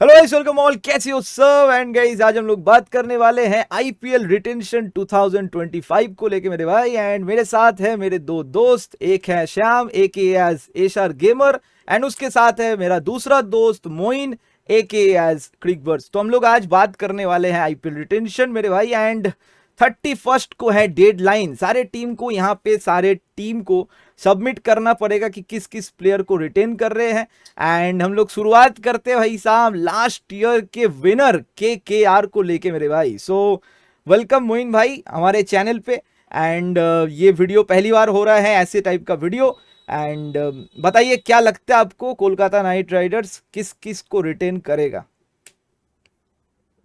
Hello guys, welcome all. कैसे हो सब? एंड गाइस, आज हम लोग बात करने वाले हैं आईपीएल रिटेंशन 2025 को लेके मेरे भाई। एंड मेरे साथ है मेरे दो दोस्त, एक है श्याम ए के एज एशआर गेमर, एंड उसके साथ है मेरा दूसरा दोस्त मोइन ए के एज क्रिकबर्स। तो हम लोग आज बात करने वाले हैं आईपीएल रिटेंशन मेरे भाई। एंड 31st को है डेडलाइन। सारे टीम को सबमिट करना पड़ेगा कि किस किस प्लेयर को रिटेन कर रहे हैं। एंड हम लोग शुरुआत करते हैं भाई साहब लास्ट ईयर के विनर के आर को लेके मेरे भाई। सो वेलकम मोइन भाई हमारे चैनल पे। एंड ये वीडियो पहली बार हो रहा है ऐसे टाइप का वीडियो। एंड बताइए क्या लगता है आपको, कोलकाता नाइट राइडर्स किस किस को रिटेन करेगा?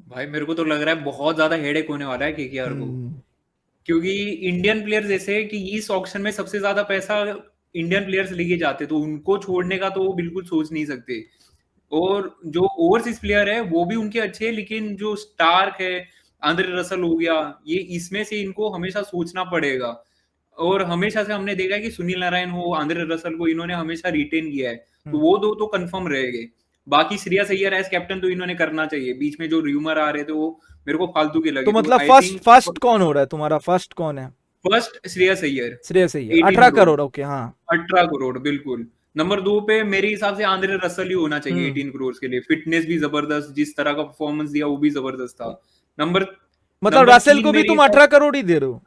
भाई मेरे को तो लग रहा है बहुत ज्यादा हेडेक होने वाला है केकेआर को। हम्म। क्योंकि इंडियन प्लेयर्स जैसे कि इस ऑक्शन में सबसे ज्यादा पैसा इंडियन प्लेयर्स लेके जाते, तो उनको छोड़ने का तो वो बिल्कुल सोच नहीं सकते। और जो ओवरसीज प्लेयर है वो भी उनके अच्छे हैं, लेकिन जो स्टार्क है, आंद्रे रसल हो गया, ये इसमें से इनको हमेशा सोचना पड़ेगा। और हमेशा से हमने देखा है कि सुनील नारायण हो, आंद्रे रसल को इन्होंने हमेशा रिटेन किया है, तो हम्म। वो दो तो कंफर्म रहेंगे। बाकी श्रेयस अय्यर एज कैप्टन तो इन्होंने करना चाहिए। बीच में जो र्यूमर आ रहे थे वो मेरे को फालतू के तो लगे, तो मतलब आई फर्स्ट थिंक फर्स्ट कौन हो रहा है तुम्हारा? फर्स्ट कौन है? फर्स्ट श्रेयस अय्यर। श्रेयस अय्यर 18 18 करोड़, करोड़ ओके हाँ। 18 करोड़ बिल्कुल। नंबर 2 पे मेरे हिसाब से आंद्रे रसल ही होना चाहिए हम्म। 18 करोड़ के लिए। फिटनेस भी जबरदस्त, जिस तरह का परफॉर्मेंस दिया वो भी जबरदस्त था। नंबर मतलब नंबर रासेल 3 को भी मेरे तुम हिसाब 18 करोड़ ही दे रहे हो?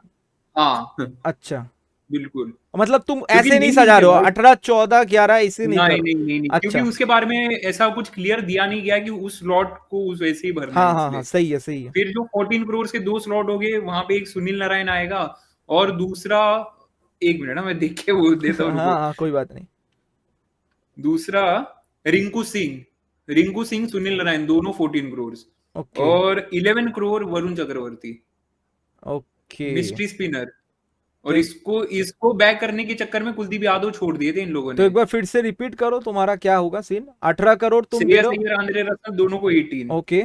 हाँ अच्छा। बिल्कुल। मतलब तुम क्योंकि ऐसे नहीं नहीं सजा है रहे हो, भाई। 18 14 11 इसे नहीं नहीं कर? नहीं नहीं नहीं, क्योंकि अच्छा। उसके बारे में ऐसा कुछ क्लियर दिया नहीं गया कि उस स्लॉट को उस वैसे ही भरना है, हाँ हाँ हाँ, इसलिए। सही है सही है। फिर जो 14 करोड़ के 2 स्लॉट हो गए, वहां पे एक सुनील नारायण आएगा और दूसरा, एक मिनट ना मैं देख के वो देता हूँ, हाँ रुको। हाँ, कोई बात नहीं। दूसरा रिंकू सिंह सुनील नारायण दोनों 14 करोड़। ओके। और 11 crore Varun Chakravarthy, okay. Mystery spinner. तो और इसको इसको बैक करने के चक्कर में कुलदीप यादव छोड़ दिए थे इन लोगों एक ने। बार फिर से रिपीट करो, तुम्हारा क्या होगा सीन? 18 करोड़ तुम दे श्रेयस रहे हो? अय्यर, आंद्रे रसल दोनों को 18। ओके।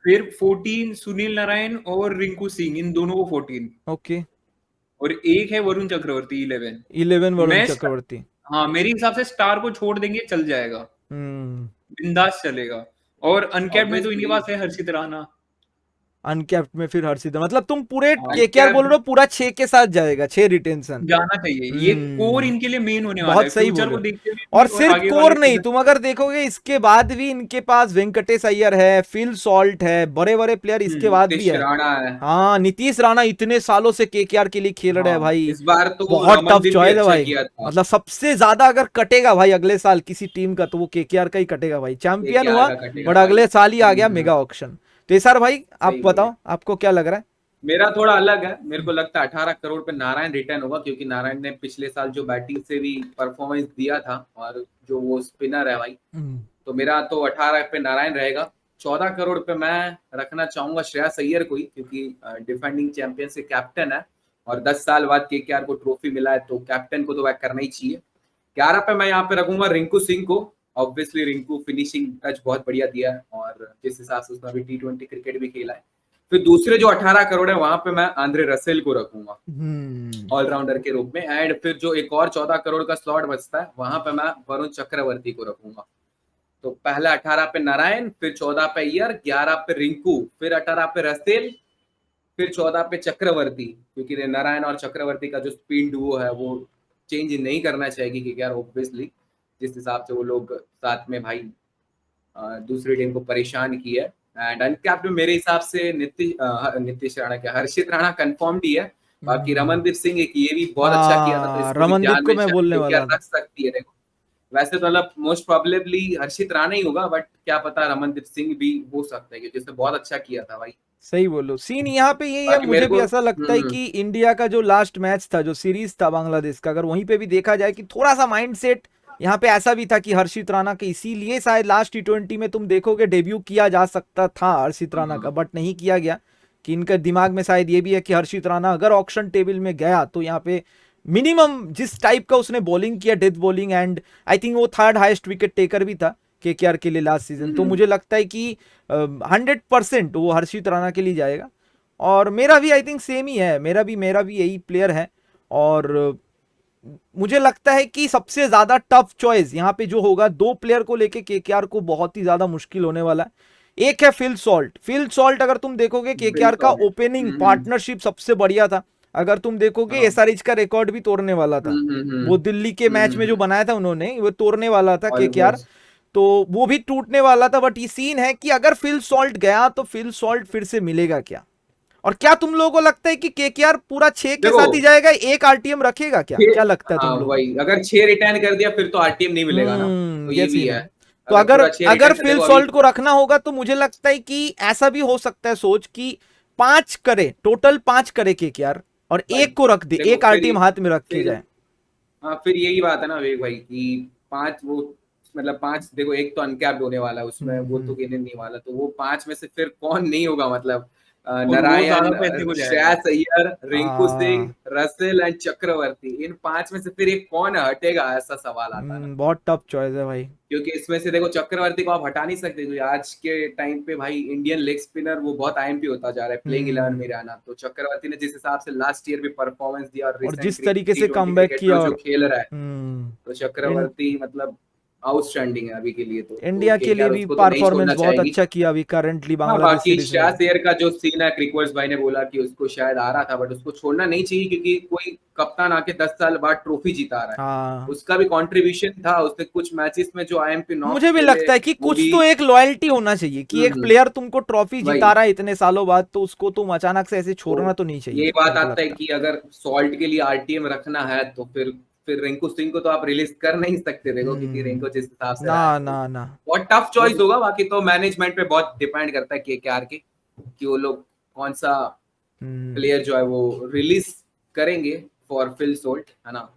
फिर 14 सुनील नारायण और रिंकू सिंह, इन दोनों को 14। ओके। और एक है वरुण चक्रवर्ती 11। 11 वरुण मैं चक्रवर्ती। हाँ, मेरे हिसाब से स्टार को छोड़ देंगे, चल जाएगा, हम्म। बिंदास चलेगा। और अनकैप्ड में तो इनके ऑब्वियसली। पास है हर्षित राणा। अनकैप्ड में फिर हर्षित, मतलब तुम पूरे हाँ, केकेआर बोल अनकैप्ड। रहे हो पूरा 6 के साथ जाएगा, 6 रिटेंशन? जाना चाहिए। ये कोर हम्म। इनके लिए मेन होने वाला बहुत है, सही फ्यूचर बोले को हो। देखते हुए और भी और सिर्फ आगे वाले कोर नहीं, सीजन। तुम अगर देखोगे इसके बाद भी इनके पास वेंकटेश अय्यर है, फिल सॉल्ट है, बड़े बड़े प्लेयर इसके बाद भी नीतीश है। राणा है। हाँ, नीतीश राणा इतने सालों से केकेआर के लिए खेल रहे हैं हाँ, भाई। इस बार तो बहुत टफ रमनदीप भी चॉइस है अच्छा भाई। किया था। मतलब सबसे ज्यादा अगर कटेगा भाई अगले साल किसी टीम का, तो वो केकेआर का ही कटेगा भाई। चैंपियन केकेआर हुआ, का कटेगा बट भाई। अगले साल ही आ गया मेगा ऑक्शन। तो सर भाई आप सही बोले। बताओ, आपको क्या लग रहा है? मेरा थोड़ा अलग है। मेरे को लगता है 18 करोड़ पे नारायण रिटर्न होगा, क्योंकि नारायण ने पिछले साल जो बैटिंग से भी परफॉर्मेंस दिया था, और जो वो स्पिनर है भाई, हम्म। तो मेरा तो 18 पे नारायण रहेगा। 14 करोड़ पे मैं रखना चाहूंगा श्रेयस अय्यर को ही, क्योंकि डिफेंडिंग चैंपियन से कैप्टन है, और 10 साल बाद केकेआर को ट्रॉफी मिला है, तो कैप्टन को तो बैक करना ही चाहिए। 11 पे मैं यहाँ पे रखूंगा रिंकू सिंह को। ऑब्वियसली रिंकू फिनिशिंग टच बहुत बढ़िया दिया है, और जिस हिसाब से उसने अभी T20 क्रिकेट भी खेला है। फिर दूसरे जो 18 करोड़ है, वहां पे मैं आंद्रे रसेल को रखूंगा हम्म। ऑलराउंडर के रूप में। एंड फिर जो एक और 14 करोड़ का स्लॉट बचता है, वहां पे मैं वरुण चक्रवर्ती को रखूंगा। तो पहले 18 पे नारायण, फिर 14 पे अय्यर, 11 पे रिंकू, फिर 18 पे रसेल, फिर 14 पे चक्रवर्ती। क्योंकि नारायण और चक्रवर्ती का जो स्पिन डुओ है वो चेंज नहीं करना चाहिए, क्योंकि यार ऑब्वियसली जिस हिसाब से वो लोग साथ में भाई दूसरी टीम को परेशान किया है। एंड अनकैप्ड में मेरे हिसाब से नीतीश राणा, क्या हर्षित राणा कंफर्म्ड ही है। बाकी हम्म। रमनदीप सिंह एक ये भी बहुत अच्छा किया था, तो हाँ, इसको भी रमनदीप ध्यान को में मैं शायद बोलने क्योंकि वाला था। रख सकती है। देखो, वैसे तो मतलब मोस्ट प्रोबेबली हर्षित राणा ही होगा, बट क्या पता रमनदीप सिंह भी हो सकता है, क्योंकि उसने बहुत अच्छा किया था भाई। सही बोलो। सीन यहाँ पे यही है, बाकी मुझे मेरे भी को ऐसा लगता है कि इंडिया का जो लास्ट मैच था, जो सीरीज था बांग्लादेश का, अगर वहीं पे भी देखा जाए कि थोड़ा सा माइंडसेट यहाँ पे ऐसा भी था कि हर्षित राणा के, इसीलिए शायद लास्ट T20 में तुम देखोगे डेब्यू किया जा सकता था हर्षित राणा का, बट नहीं किया गया। कि इनके दिमाग में शायद ये भी है कि हर्षित राणा अगर ऑक्शन टेबल में गया तो यहाँ पे मिनिमम जिस टाइप का उसने बॉलिंग किया, death bowling, and I think वो थर्ड हाईएस्ट विकेट टेकर भी था केकेआर के लिए लास्ट सीजन। तो मुझे लगता है कि 100% वो हर्षित राणा के लिए जाएगा। और मेरा भी आई थिंक सेम ही है, मेरा भी यही प्लेयर है। और मुझे लगता है कि सबसे ज्यादा टफ चॉइस यहाँ पे जो होगा, दो प्लेयर को लेके केकेआर को बहुत ही ज्यादा मुश्किल होने वाला है। एक है फिल सॉल्ट। फिल सॉल्ट अगर तुम देखोगे केकेआर का बिल्कुल। ओपनिंग पार्टनरशिप सबसे बढ़िया था। अगर तुम देखोगे हाँ। एसआरएच का रिकॉर्ड भी तोड़ने वाला था। वो दिल्ली के मैच में जो बनाया था उन्होंने, वो तोड़ने वाला था केकेआर, ऑलमोस्ट। तो वो भी टूटने वाला था। बट ये सीन है कि अगर फिल सॉल्ट गया तो फिल सॉल्ट फिर से मिलेगा क्या? और क्या तुम लोगों को लगता है कि केकेआर पूरा 6 के देखो साथ ही जाएगा, एक आरटीएम रखेगा क्या? क्या लगता है हाँ तुम लोग? वही, अगर 6 रिटर्न कर दिया फिर तो आरटीएम नहीं मिलेगा ना, तो ये ये भी सीन है। है। तो अगर अगर पूरा 6 अगर रिटर्न कर, फिल देखो अभी सॉल्ट को रखना होगा तो मुझे लगता है कि ऐसा भी हो सकता है सोच कि 5 करे, टोटल 5 करे केकेआर, और भाई एक को रख दे, देखो एक आरटीएम हाथ में रख के फिर जाए। हाँ फिर यही बात है ना विवेक भाई कि 5 वो, मतलब 5 देखो, एक तो अनकैप्ड होने वाला है उसमें, वो तो गिनने नहीं वाला, तो वो 5 में से फिर कौन नहीं होगा, मतलब और वो ज्यादा नारायण, पैसे को जाएगा। श्रेयस अय्यर, रिंकू सिंह, हाँ। रसेल एंड चक्रवर्ती, इन 5 में से फिर एक कौन हटेगा, ऐसा सवाल आता है ना। बहुत टफ चॉइस है भाई। क्योंकि इसमें से देखो चक्रवर्ती को आप हटा नहीं सकते, क्योंकि आज के टाइम पे भाई इंडियन लेग स्पिनर वो बहुत आईएमपी होता जा रहा है, प्लेइंग 11 में रहना। तो चक्रवर्ती ने जिस हिसाब से लास्ट ईयर भी परफॉर्मेंस दिया और और रिसेंट जिस तरीके से T20 कमबैक क्रिकेट में किया, जो और खेल रहा है, हम्म, तो इन- चक्रवर्ती मतलब आउटस्टैंडिंग है अभी के लिए। तो इंडिया के लिए केकेआर भी उसको तो नहीं परफॉर्मेंस छोड़ना बहुत चाहेगी। अच्छा किया अभी करंटली हाँ बांग्लादेश बाकी सीरीज में। श्रेयस अय्यर का जो सीन है, क्रिकवर्स भाई ने बोला कि उसको शायद आ रहा था, बट उसको छोड़ना नहीं चाहिए, क्योंकि कोई कप्तान आके 10 साल बाद ट्रॉफी जिता रहा है। हाँ, उसका भी कंट्रीब्यूशन था, उसने कुछ मैचेस में जो आईएमपी नॉक्स मुझे भी खेले लगता है कि वो कुछ भी। तो एक लॉयल्टी होना चाहिए कि एक हम्म, प्लेयर तुमको ट्रॉफी जिता वही। रहा है इतने सालों बाद, तो उसको तुम अचानक से ऐसे छोड़ना तो तो नहीं चाहिए, ये बात मेरे को आता है लगता कि अगर सॉल्ट के लिए आरटीएम रखना है तो फिर रिंकू सिंह को तो आप रिलीज कर नहीं सकते, है। देखो क्योंकि रिंकू जिस हिसाब से ना रहा है, ना तो ना। बहुत टफ वो चॉइस होगा। बाकी तो मैनेजमेंट पे बहुत डिपेंड करता है केकेआर के, कि वो लोग कौन सा हम्म, प्लेयर जो है वो रिलीज करेंगे फॉर फिल सोल्ट, है ना।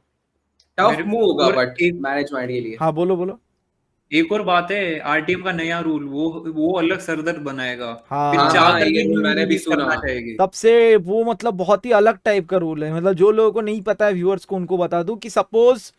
टफ मेरे मूव होगा और बट एक मैनेजमेंट के लिए। हाँ बोलो बोलो। एक और बात है, आरटीएम का नया रूल, वो अलग सरदर्द बनाएगा। फिर हाँ हाँ, हाँ, चाहकर ये भी रूल नहीं मैंने भी रिलीज सुना। करना चाहेंगे। तब से वो मतलब बहुत ही अलग टाइप का रूल है। मतलब जो लोगों को नहीं पता है, व्यूअर्स को उनको बता दूं कि सपोज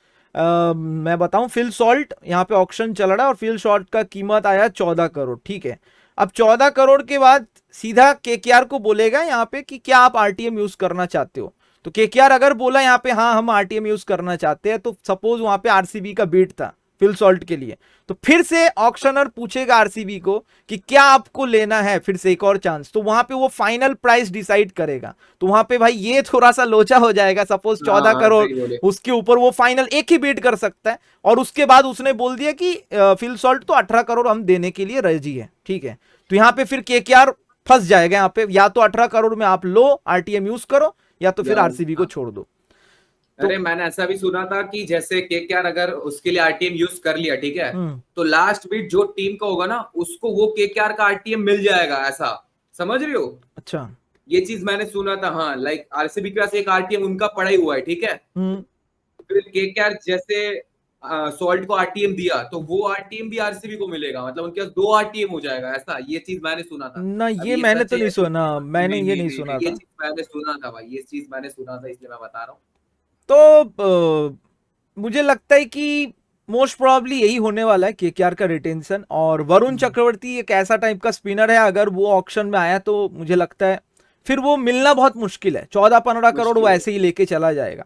मैं बताऊं, फिल सॉल्ट यहाँ पे ऑक्शन चल रहा है और फिल सॉल्ट का कीमत आया 14 करोड़, ठीक है। अब 14 करोड़ के बाद सीधा केकेआर को बोलेगा यहाँ पे कि क्या आप आरटीएम यूज करना चाहते हो? तो केकेआर अगर बोला यहाँ पे हाँ हम आरटीएम यूज करना चाहते हैं, तो सपोज वहां पे आरसीबी का बीट था फिल सॉल्ट के लिए, तो फिर से ऑक्शनर पूछेगा आरसीबी को कि क्या आपको लेना है फिर से एक और चांस, तो वहां पे वो फाइनल प्राइस डिसाइड करेगा। तो वहां पे भाई ये थोड़ा सा लोचा हो जाएगा। सपोज हाँ 14 करोड़, सही बोले। उसके ऊपर वो फाइनल एक ही बीट कर सकता है, और उसके बाद उसने बोल दिया कि फिल सॉल्ट तो 18 करोड़ हम देने के लिए राजी है, ठीक है। तो यहाँ पे फिर केकेआर फंस जाएगा। यहाँ पे या तो 18 करोड़ में आप लो आरटीएम यूज करो, या तो फिर या आरसीबी को छोड़ दो। तो अरे मैंने ऐसा भी सुना था कि जैसे केकेआर अगर उसके लिए आरटीएम यूज कर लिया, ठीक है, हम्म, तो लास्ट बीट जो टीम का होगा ना, उसको वो केकेआर का आरटीएम मिल जाएगा, ऐसा समझ रहे हो। अच्छा। ये चीज मैंने सुना था, हाँ, लाइक आरसीबी के पास एक आरटीएम उनका पड़ा ही हुआ है, ठीक है। हम्म, फिर केकेआर जैसे सॉल्ट को आरटीएम दिया, तो वो आरटीएम भी आरसीबी को मिलेगा, मतलब उनके पास 2 आरटीएम हो जाएगा, ऐसा ये चीज मैंने सुना था। ना अब ये ये मैंने सच तो है नहीं या झूठ सुना, मैंने नहीं ये नहीं नहीं नहीं सुना नहीं। ये था। चीज मैंने सुना था भाई, ये चीज मैंने सुना था, इसलिए मैं बता रहा हूँ। तो मुझे लगता है कि मोस्ट प्रोबेबली यही होने वाला है, केकेआर का रिटेंशन। और वरुण चक्रवर्ती एक ऐसा टाइप का स्पिनर है, अगर वो ऑक्शन में आया तो मुझे लगता है फिर वो मिलना बहुत मुश्किल है। 14-15 करोड़ वो मुश्किल है। ऐसे ही लेके चला जाएगा।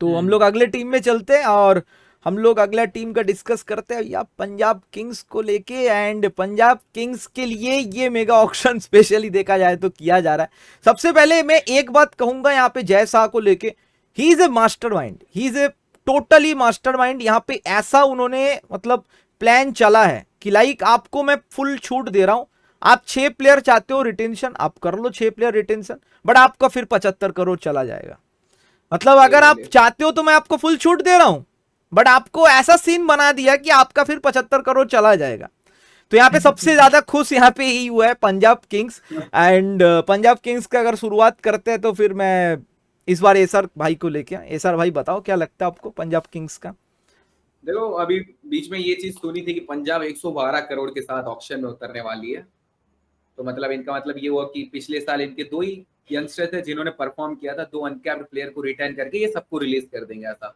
तो हम लोग अगले टीम में चलते हैं, और हम लोग अगला टीम का डिस्कस करते हैं या पंजाब किंग्स को लेके। एंड पंजाब किंग्स के लिए ये मेगा ऑक्शन स्पेशली देखा जाए तो किया जा रहा है। सबसे पहले मैं एक बात कहूंगा यहाँ पे जय शाह को लेके, he is a mastermind, he is a totally mastermind. यहाँ पे ऐसा उन्होंने मतलब प्लान चला है कि लाइक आपको मैं फुल छूट दे रहा हूं, आप 6 प्लेयर चाहते हो रिटेंशन, आप कर लो 6 प्लेयर रिटेंशन, बट आपका फिर 75 करोड़ चला जाएगा। मतलब सही अगर आप बोले। चाहते हो तो मैं आपको फुल छूट दे रहा हूं, बट आपको ऐसा सीन बना दिया कि आपका फिर 75 करोड़ चला जाएगा। तो यहाँ पे सबसे ज्यादा खुश यहाँ पे ही हुआ है Punjab Kings. And Punjab Kings का अगर शुरुआत करते हैं तो फिर मैं इस बार एसआर भाई को लेके, एसआर भाई बताओ क्या लगता है आपको पंजाब किंग्स का? देखो अभी बीच में ये चीज सुनी थी कि पंजाब 112 करोड़ के साथ ऑक्शन में उतरने वाली है। तो मतलब इनका मतलब ये हुआ कि पिछले साल इनके 2 ही यंगस्टर थे जिन्होंने परफॉर्म किया था, 2 अनकैप्ड प्लेयर को रिटर्न करके ये सबको रिलीज कर देंगे ऐसा।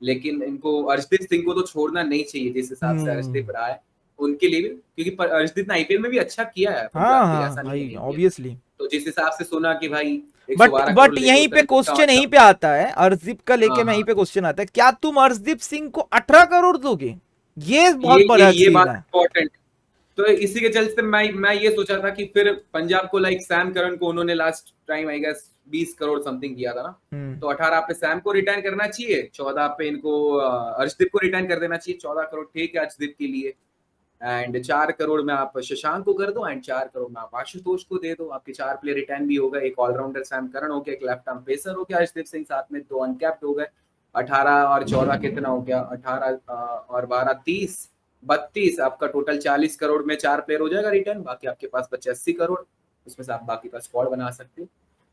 लेकिन इनको अर्शदीप सिंह को तो छोड़ना नहीं चाहिए जिस हिसाब से हम्म, अर्शदीप रहा है। उनके लिए भी, क्योंकि अर्शदीप ने आईपीएल में भी अच्छा किया है हाँ पंजाब के लिए, हाँ ऐसा नहीं भाई है नहीं किया। ऑब्वियसली। तो जिस हिसाब से सुना कि भाई बट 112 करोड़ लेके यहीं पे उतर के क्वेश्चन यहीं मतलब, पे आता है, अर्शदीप का लेके हाँ मैं यहीं हाँ, पे क्वेश्चन आता है, क्या तुम अर्शदीप सिंह को 18 करोड़ दोगे? ये ये बहुत बड़ा ये सीन बात है। इम्पोर्टेंट। तो इसी के चलते मैं ये सोचा था कि फिर पंजाब को लाइक सैम करन को उन्होंने last time I guess 20 crore something किया था ना, हम्म। तो 18 पे सैम को रिटर्न करना चाहिए, 14 पे इनको अर्शदीप को रिटर्न कर देना चाहिए, 14 करोड़ ठीक है अर्शदीप के लिए, एंड 4 करोड़ में आप शशांक को कर दो, एंड 4 करोड़ में आप आशुतोष को दे दो, आपके 4 प्लेयर रिटर्न भी हो गए, एक ऑलराउंडर सैम करन हो गया, एक लेफ्ट आर्म पेसर हो गया अर्शदीप सिंह, साथ में 2 अनकैप्ड हो गए, 18 और 14 कितना हो गया, 18 और 12 30 32, आपका टोटल 40 करोड़ में 4 प्लेयर हो जाएगा रिटर्न, बाकी आपके पास बचे 80 करोड़, उसमें से आप बाकी का स्क्वाड बना सकते हो।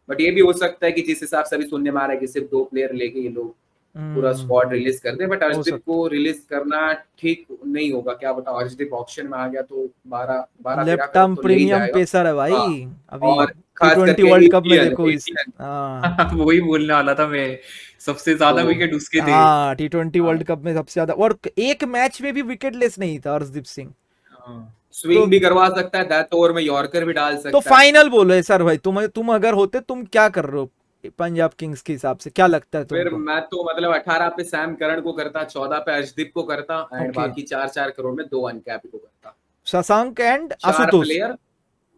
बट ये भी हो सकता है कि जिस हिसाब से अभी सुनने में आ रहा है कि सिर्फ 2 प्लेयर लेके ये लोग पूरा स्क्वाड रिलीज कर दे, बट हो अर्शदीप सकता को रिलीज करना ठीक नहीं होगा, क्या बताओ, अर्शदीप ऑप्शन में आ गया तो 12-13 लेफ्ट करोड़ आर्म तो ले ही प्रीमियम जाएगा। पेसर है भाई। हाँ, अभी और टी खास ट्वेंटी करके वर्ल्ड कप में एशियन देखो इस एशियन हाँ वही बोलने वाला था मैं, सबसे ज्यादा तो विकेट उसके थे। हाँ T20 हाँ, वर्ल्ड कप में सबसे ज्यादा, और एक मैच में भी विकेटलेस नहीं था अर्शदीप सिंह। हाँ। स्विंग तो भी करवा सकता है, डेथ ओवर में यॉर्कर भी डाल तो सकता है। फाइनल बोलो है सर भाई, तुम अगर होते तुम क्या कर रहे हो पंजाब किंग्स के हिसाब से, क्या लगता है फिर तुमको? मैं तो मतलब 18 पे सैम करन को करता, 14 पे अर्शदीप को करता, एंड ओके, बाकी 4-4 करोड़ में 2 अनकैप को करता, Shashank and 4 Ashutosh, player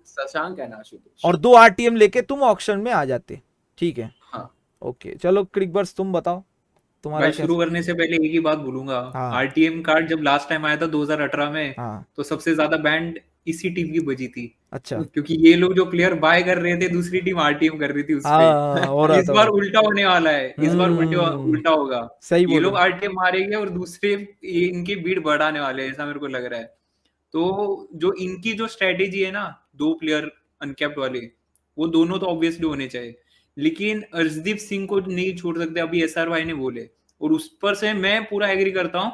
Shashank and Ashutosh. और 2 आरटीएम लेके तुम ऑक्शन में आ जाते। ठीक है, हाँ, ओके चलो क्रिकबर्स तुम बताओ तुम्हारा भाई क्या। शुरू करने से पहले एक ही बात बोलूंगा, हाँ आरटीएम कार्ड जब लास्ट टाइम आया था 2018 में, हाँ तो सबसे ज्यादा बैंड इसी टीम की बजी थी, अच्छा क्योंकि ये लोग जो प्लेयर बाय कर रहे थे दूसरी टीम आरटीएम कर रही थी उस पे। हाँ हो रहा इस था बार वो। उल्टा होने वाला है, इस बार हम्म, उल्टा होगा। सही ये बोल रहे लोग हो। आरटीएम मारेंगे और दूसरे इनकी भीड़ बढ़ाने वाले हैं, ऐसा मेरे को लग रहा है। तो जो इनकी जो स्ट्रेटेजी है ना, 2 प्लेयर अनकैप्ड वाले, वो दोनों तो ऑब्वियसली होने चाहिए, लेकिन अर्शदीप सिंह को नहीं छोड़ सकते, अभी एसआर भाई ने बोले, और उस पर से मैं पूरा एग्री करता हूँ।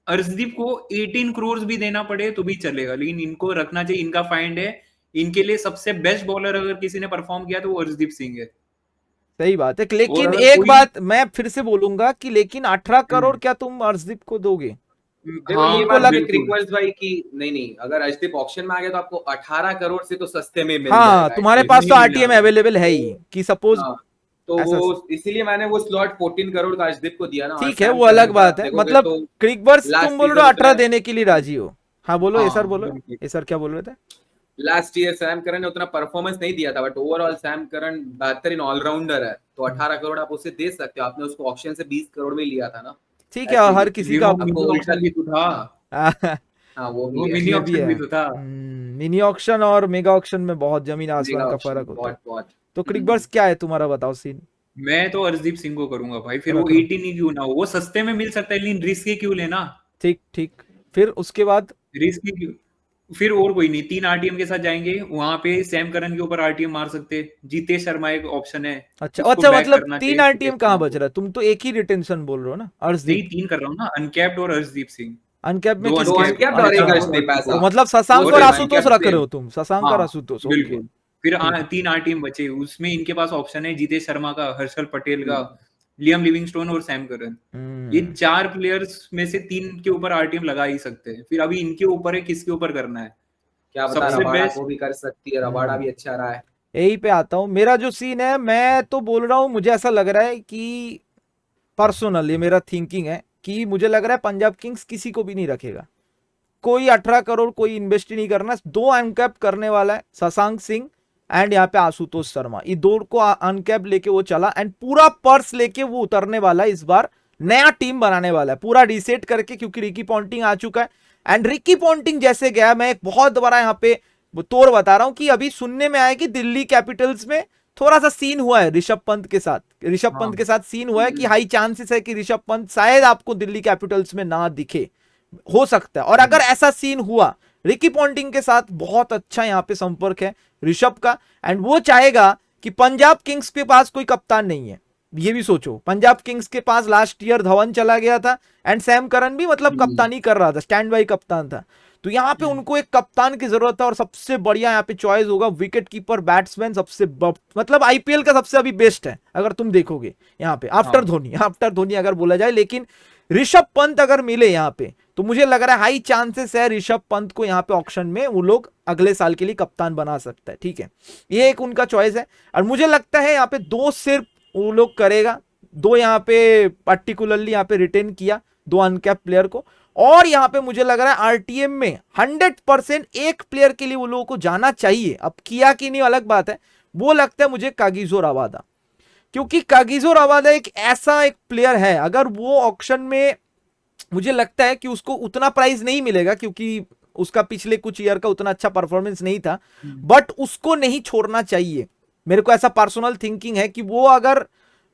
अर्शदीप को 18 करोड़ भी देना पड़े तो भी चलेगा, लेकिन इनको रखना चाहिए, इनका फाइंड है, इनके लिए सबसे बेस्ट बॉलर अगर किसी ने परफॉर्म किया तो वो अर्शदीप सिंह है। सही बात है, और लेकिन अगर एक कोई बात मैं फिर से बोलूंगा कि लेकिन 18 करोड़ क्या तुम अर्शदीप को दोगे? देखो ये तुमको बात लग भी बिल्कुल क्रिकवर्स भाई की नहीं नहीं, अगर अर्शदीप ऑक्शन में आ गया तो आपको 18 करोड़ से तो सस्ते में मिल हाँ जाएगा तुम्हारे एटलीस्ट। पास तो नहीं मिलने आरटीएम वाला। अवेलेबल है ही, तो कि सपोज हाँ, तो ऐसा। वो इसीलिए मैंने वो स्लॉट 14 करोड़ का अर्शदीप को दिया ना, और ठीक है सैम वो अलग करन का बात है, देखोगे मतलब तो क्रिकबर्स तुम लास्ट बोल रहे सीजन हो 18 उतने, देने के लिए राजी हो? हाँ बोलो ये सर हाँ बोलो, बिल्कुल, ये सर क्या बोल रहे थे? लास्ट ईयर सैम करन ने उतना परफॉर्मेंस नहीं दिया था, बट ओवरऑल सैम करन बेहतरीन ऑलराउंडर है, तो 18 करोड़ आप उसे दे सकते हो, आपने उसको ऑक्शन से 20 करोड़ में लिया था ना, ठीक है, ऐसे हर ही किसी का वो आपको मिनी उल्टा। ऑप्शन भी तो था, हाँ हाँ, वो भी वो है, मिनी ये भी ऑप्शन है। भी तो था। मिनी ऑक्शन और मेगा ऑक्शन में बहुत जमीन मेगा आसमान का ऑप्शन फर्क होता है। बहुत बहुत। तो क्रिकबर्स क्या है तुम्हारा, बताओ सीन। मैं तो अर्शदीप सिंह को करूंगा भाई, फिर वो रख लो, 18 ही क्यों ना हो, वो सस्ते में मिल सकता है, लेकिन रिस्क ही क्यों लेना, ठीक ठीक। फिर उसके बाद रिस्क ही क्यों। फिर और कोई नहीं, 3 आरटीएम के साथ जाएंगे, वहां पे सैम करन के ऊपर आरटीएम मार सकते, जीतेश शर्मा एक ऑप्शन है, अच्छा उसको अच्छा, बैक मतलब करना 3 चाहिए जीतेश आरटीएम कहाँ शर्मा बच को। रहा है? तुम तो एक ही रिटेंशन बोल रहे हो ना, नहीं अर्शदीप। 3 कर रहा हूँ ना, अनकैप्ड और अर्शदीप सिंह, अनकैप में 2 दो किसको? अनकैप्ड, अनकैप्ड और एक अच्छा, शशांक और अर्शदीप तो ऐसा, आशुतोष, मतलब वो शशांक और और सेम आशुतोष अनकैप्ड रख रहे सेम। हो तुम, शशांक और हाँ आशुतोष, ओके। बिल्कुल। फिर ठीक है। 3 आरटीएम बचे, उसमें इनके पास ऑप्शन है जीतेश शर्मा का, हर्षल पटेल का, लियम लिविंगस्टोन और सैम करन। ये हम्म 4 प्लेयर्स में से 3 के ऊपर आरटीएम लगा ही सकते हैं, फिर अभी इनके ऊपर है किसके ऊपर करना है। क्या बता, सबसे रबाड़ा बेस्ट को भी कर सकती है, रबाड़ा हम्म भी अच्छा रहा है। यही पे आता हूँ, मेरा जो सीन है, मैं तो बोल रहा हूँ, मुझे ऐसा लग रहा है कि पर्सनल ये मेरा थिंकिंग है कि मुझे लग रहा है पंजाब किंग्स किसी को भी नहीं रखेगा, कोई 18 करोड़ कोई इन्वेस्ट ही नहीं करना, 2 अनकैप करने वाला है, शशांक सिंह एंड यहाँ पे आशुतोष शर्मा, ये 2 को अनकैप लेके वो चला, एंड पूरा पर्स लेके वो उतरने वाला है इस बार, नया टीम बनाने वाला है पूरा रीसेट करके, क्योंकि रिकी पॉन्टिंग आ चुका है। एंड रिकी पॉन्टिंग जैसे गया, मैं एक बहुत बड़ा यहाँ पे तोड़ बता रहा हूँ कि अभी सुनने में आया कि दिल्ली कैपिटल्स में थोड़ा सा सीन हुआ है ऋषभ पंत के साथ, ऋषभ हाँ पंत के साथ सीन हुआ है कि हाई चांसेस है कि ऋषभ पंत शायद आपको दिल्ली कैपिटल्स में ना दिखे, हो सकता है। और अगर ऐसा सीन हुआ, रिकी पॉन्टिंग के साथ बहुत अच्छा यहाँ पे संपर्क है ऋषभ का, एंड वो चाहेगा कि पंजाब किंग्स के पास कोई कप्तान नहीं है, ये भी सोचो, पंजाब किंग्स के पास लास्ट ईयर धवन चला गया था, एंड सैम करन भी मतलब कप्तानी कर रहा था, स्टैंड बाई कप्तान था, तो यहाँ पे उनको एक कप्तान की जरूरत है और सबसे बढ़िया यहाँ पे चॉइस होगा विकेट कीपर बैट्समैन, सबसे मतलब आईपीएल का सबसे अभी बेस्ट है अगर तुम देखोगे यहाँ पे आफ्टर धोनी अगर बोला जाए। लेकिन ऋषभ पंत अगर मिले यहाँ पे तो मुझे लग रहा है हाई चांसेस है ऋषभ पंत को यहाँ पे ऑक्शन में वो लोग अगले साल के लिए कप्तान बना सकता है। ठीक है, ये एक उनका चॉइस है। और मुझे लगता है यहाँ पे 2 सिर्फ वो लोग करेगा, 2 यहाँ पे पर्टिकुलरली यहाँ पे रिटेन किया 2 अनकैप प्लेयर को। और यहाँ पे मुझे लग रहा है आरटीएम में 100% एक प्लेयर के लिए वो लोगों को जाना चाहिए। अब किया कि नहीं अलग बात है, वो लगता है मुझे कागिजो रबादा, क्योंकि कागिजो रबादा एक ऐसा एक प्लेयर है अगर वो ऑक्शन में, मुझे लगता है कि उसको उतना प्राइस नहीं मिलेगा क्योंकि उसका पिछले कुछ ईयर का उतना अच्छा परफॉर्मेंस नहीं था, बट उसको नहीं छोड़ना चाहिए। मेरे को ऐसा पर्सनल थिंकिंग है कि वो अगर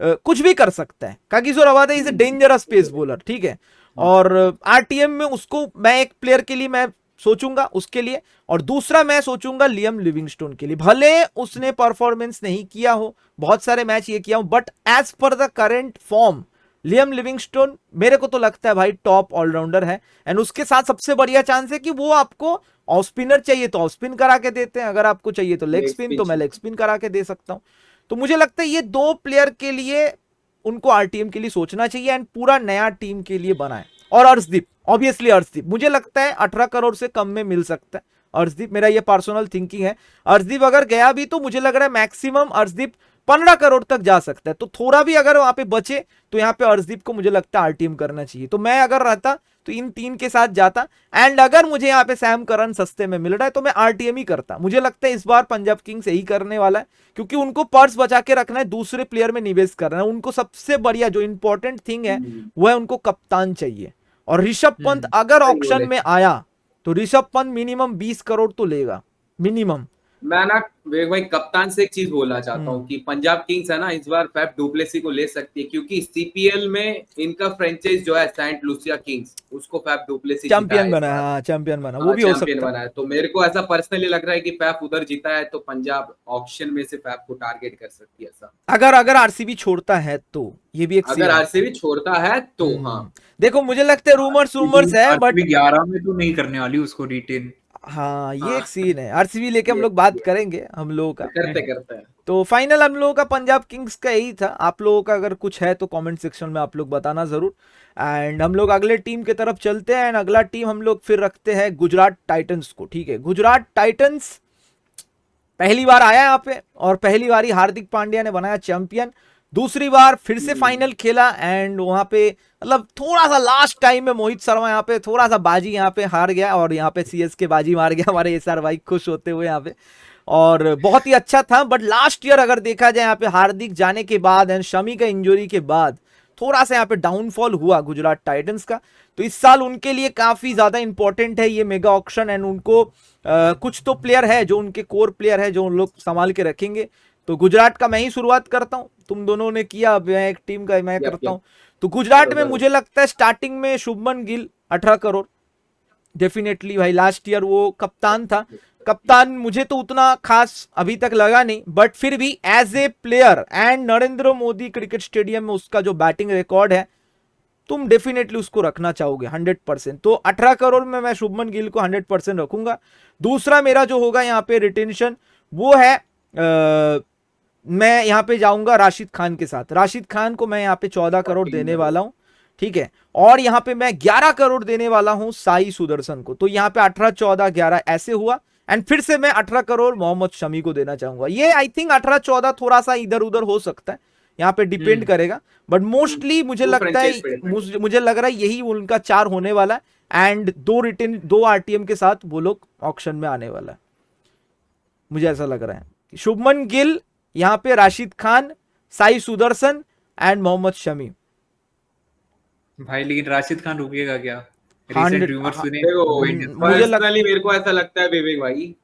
कुछ भी कर सकता है। Kagiso Rabada is a dangerous pace bowler, ठीक है। और आरटीएम में उसको मैं एक प्लेयर के लिए मैं सोचूंगा उसके लिए, और दूसरा मैं सोचूंगा लियम लिविंगस्टोन के लिए। भले उसने परफॉर्मेंस नहीं किया हो, बहुत सारे मैच ये किया हो, but as per the current form Liam Livingstone मेरे को तो लगता है भाई टॉप ऑलराउंडर है। एंड उसके साथ सबसे बढ़िया चांस है कि वो आपको ऑफ स्पिनर चाहिए तो ऑफ स्पिन करा के देते हैं, अगर आपको चाहिए तो लेग स्पिन तो मैं लेग स्पिन करा के दे सकता हूं। तो मुझे लगता है ये 2 प्लेयर के लिए उनको आरटीएम के लिए सोचना चाहिए एंड पूरा नया टीम के लिए बनाए। और अर्शदीप, ऑब्वियसली अर्शदीप मुझे लगता है 18 करोड़ से कम में मिल सकता है अर्शदीप, मेरा ये पर्सनल थिंकिंग है। अर्शदीप अगर गया भी तो मुझे लग रहा है मैक्सिमम अर्शदीप 15 करोड़ तक जा सकता है, तो थोड़ा भी अगर वहां पे बचे तो यहाँ पे अर्शदीप को मुझे लगता है आरटीएम करना चाहिए। तो मैं अगर रहता तो इन 3 के साथ जाता, एंड अगर मुझे यहाँ पे सैम करन सस्ते में मिल रहा है तो मैं आरटीएम ही करता। मुझे लगता है इस बार पंजाब किंग्स यही करने वाला है, क्योंकि उनको पर्स बचा के रखना है, दूसरे प्लेयर में निवेश करना है। उनको सबसे बढ़िया जो इंपॉर्टेंट थिंग है वो है उनको कप्तान चाहिए। और ऋषभ पंत अगर ऑक्शन में आया तो ऋषभ पंत मिनिमम 20 करोड़ तो लेगा मिनिमम। मैं ना विवेक भाई कप्तान से एक चीज बोलना चाहता हूँ कि पंजाब किंग्स है ना इस बार फैफ डुप्लेसी को ले सकती है, क्योंकि सीपीएल में इनका फ्रेंचाइज जो है सेंट लुसिया किंग्स, उसको फैफ डुप्लेसी चैंपियन बना है। हाँ चैंपियन बना, वो भी हो सकता बना है। तो मेरे को ऐसा पर्सनली लग रहा है कि फैफ उधर जीता है तो पंजाब ऑक्शन में से फैफ को टारगेट कर सकती है ऐसा, अगर आरसीबी छोड़ता है तो। ये भी एक अगर आरसीबी छोड़ता है तो। हाँ देखो मुझे लगता है रूमर्स है, बट 11 में तो नहीं करने वाली उसको रिटेन। हाँ ये एक सीन है। आरसीबी लेके हम लोग बात करेंगे हम लोगों का, करते हैं। तो फाइनल हम लोगों का पंजाब किंग्स का यही था। आप लोगों का अगर कुछ है तो कमेंट सेक्शन में आप लोग बताना जरूर। एंड हम लोग अगले टीम की तरफ चलते हैं। एंड अगला टीम हम लोग फिर रखते हैं गुजरात टाइटंस को। ठीक है, गुजरात टाइटंस पहली बार आया यहाँ पे और पहली बार ही हार्दिक पांड्या ने बनाया चैंपियन। दूसरी बार फिर से फाइनल खेला एंड वहां पे मतलब थोड़ा सा लास्ट टाइम में मोहित शर्मा यहाँ पे थोड़ा सा बाजी यहाँ पे हार गया और यहाँ पे सीएसके बाजी मार गया। हमारे एसआर भाई खुश होते हुए यहाँ पे, और बहुत ही अच्छा था। बट लास्ट ईयर अगर देखा जाए यहाँ पे हार्दिक जाने के बाद एंड शमी का इंजरी के बाद थोड़ा सा यहाँ पे डाउनफॉल हुआ गुजरात टाइटंस का। तो इस साल उनके लिए काफी ज्यादा इंपॉर्टेंट है ये मेगा ऑक्शन एंड उनको कुछ तो प्लेयर है जो उनके कोर प्लेयर है जो उन लोग संभाल के रखेंगे। तो गुजरात का मैं ही शुरुआत करता हूं, तुम दोनों ने किया, अब मैं एक टीम का मैं करता हूं। तो गुजरात में मुझे लगता है स्टार्टिंग में शुभमन गिल 18 करोड़ डेफिनेटली भाई। लास्ट ईयर वो कप्तान था, कप्तान मुझे तो उतना खास अभी तक लगा नहीं, बट फिर भी as a player and Narendra Modi cricket stadium में उसका जो बैटिंग रिकॉर्ड है तुम डेफिनेटली उसको रखना चाहोगे 100%। तो 18 करोड़ में मैं शुभमन गिल को 100% रखूंगा। दूसरा मेरा जो होगा यहाँ पे रिटेंशन वो है मैं यहाँ पे जाऊंगा राशिद खान के साथ। राशिद खान को मैं यहाँ पे 14 करोड़ देने वाला हूँ, ठीक है। और यहाँ पे मैं 11 करोड़ देने वाला हूँ साई सुदर्शन को। तो यहाँ पे 18, 14, 11 ऐसे हुआ एंड फिर से मैं 18 करोड़ मोहम्मद शमी को देना चाहूंगा। ये आई थिंक 18, 14 थोड़ा सा इधर उधर हो सकता है, यहाँ पे डिपेंड करेगा, बट मोस्टली मुझे लगता है मुझे लग रहा है यही उनका 4 होने वाला है एंड 2 आरटीएम के साथ वो लोग ऑक्शन में आने वाला है। मुझे ऐसा लग रहा है शुभमन गिल, यहाँ पे राशिद खान, साई सुदर्शन एंड मोहम्मद शमी। भाई लेकिन राशिद खान रुकेगा क्या? 100 पर्सनली मेरे को ऐसा लगता है विवेक भाई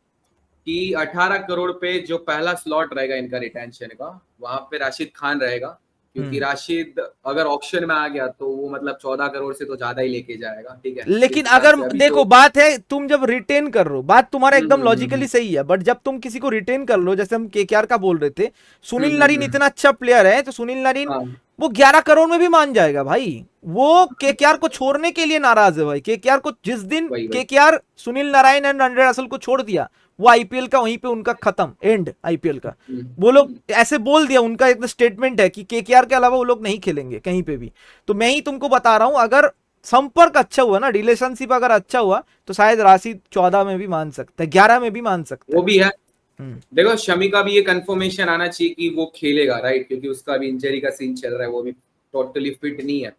कि 18 करोड़ पे जो पहला स्लॉट रहेगा इनका रिटेंशन का वहां पे राशिद खान रहेगा, क्योंकि राशिद अगर ऑक्शन में आ गया तो वो मतलब 14 करोड़ से तो ज्यादा ही लेके जाएगा, ठीक है। लेकिन अगर देखो तो बात है तुम जब रिटेन कर रहे हो, बात तुम्हारा एकदम लॉजिकली सही है, बट जब तुम किसी को रिटेन कर लो, जैसे हम केकेआर का बोल रहे थे, सुनील नरीन इतना अच्छा प्लेयर है तो सुनील नरीन वो 11 करोड़ में भी मान जाएगा भाई। वो केकेआर को छोड़ने के लिए नाराज है भाई। केकेआर को जिस दिन वही। KKR Sunil Narayan and Randhir Russell को छोड़ दिया, वो आईपीएल का वहीं पे उनका खत्म, एंड आईपीएल का। वो लोग ऐसे बोल दिया, उनका एक स्टेटमेंट है कि केकेआर के अलावा वो लोग नहीं खेलेंगे कहीं पे भी। तो मैं ही तुमको बता रहा हूं, अगर संपर्क अच्छा हुआ ना, रिलेशनशिप अगर अच्छा हुआ, तो शायद राशि 14 में भी मान सकता है, 11 में भी मान सकता वो है। भी है। देखो शमी का भी ये कंफर्मेशन आना चाहिए कि वो खेलेगा, राइट, क्योंकि उसका भी इंजरी का सीन चल रहा है, वो भी टोटली फिट नहीं है।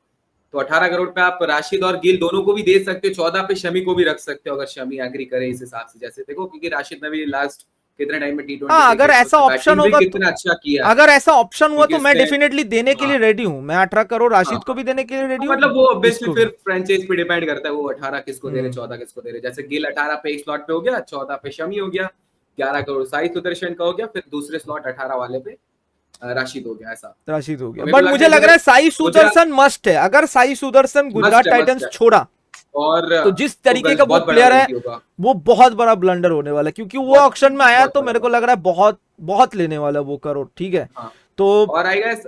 तो 18 करोड़ पे आप राशिद और गिल दोनों को भी दे सकते हो, 14 पे शमी को भी रख सकते हो अगर शमी एग्री करे इस हिसाब से। जैसे देखो क्योंकि राशिद ने भी लास्ट कितने टाइम में टी20 हाँ, अगर ऐसा ऑप्शन होगा, कितना अच्छा किया। अगर ऐसा ऑप्शन हुआ तो मैं क्योंकि डेफिनेटली देने के लिए रेडी हूँ। मैं 18 करोड़ राशिद को भी देने के लिए रेडी हूँ। मतलब वो ऑब्वियसली इसको फिर भी। फ्रेंचाइज पे डिपेंड करता है, वो 18 किसको दे रहे, 14 किसको दे रहे। जैसे गिल 18 पे एक स्लॉट पे हो गया, 14 पे शमी हो गया, 11 करोड़ साई सुदर्शन का हो गया, फिर दूसरे स्लॉट 18 वाले पे राशिद हो गया। ऐसा राशिद हो गया। मेरे को बट मुझे लग रहा है साई सुदर्शन मस्ट है। अगर साई सुदर्शन गुजरात टाइटंस छोड़ा, और तो जिस तरीके का वो प्लेयर है, वो बहुत बड़ा ब्लंडर होने वाला है। क्योंकि वो ऑक्शन में आया तो मेरे को लग रहा है बहुत बहुत लेने वाला है वो करोड़, ठीक है। तो और आई गेस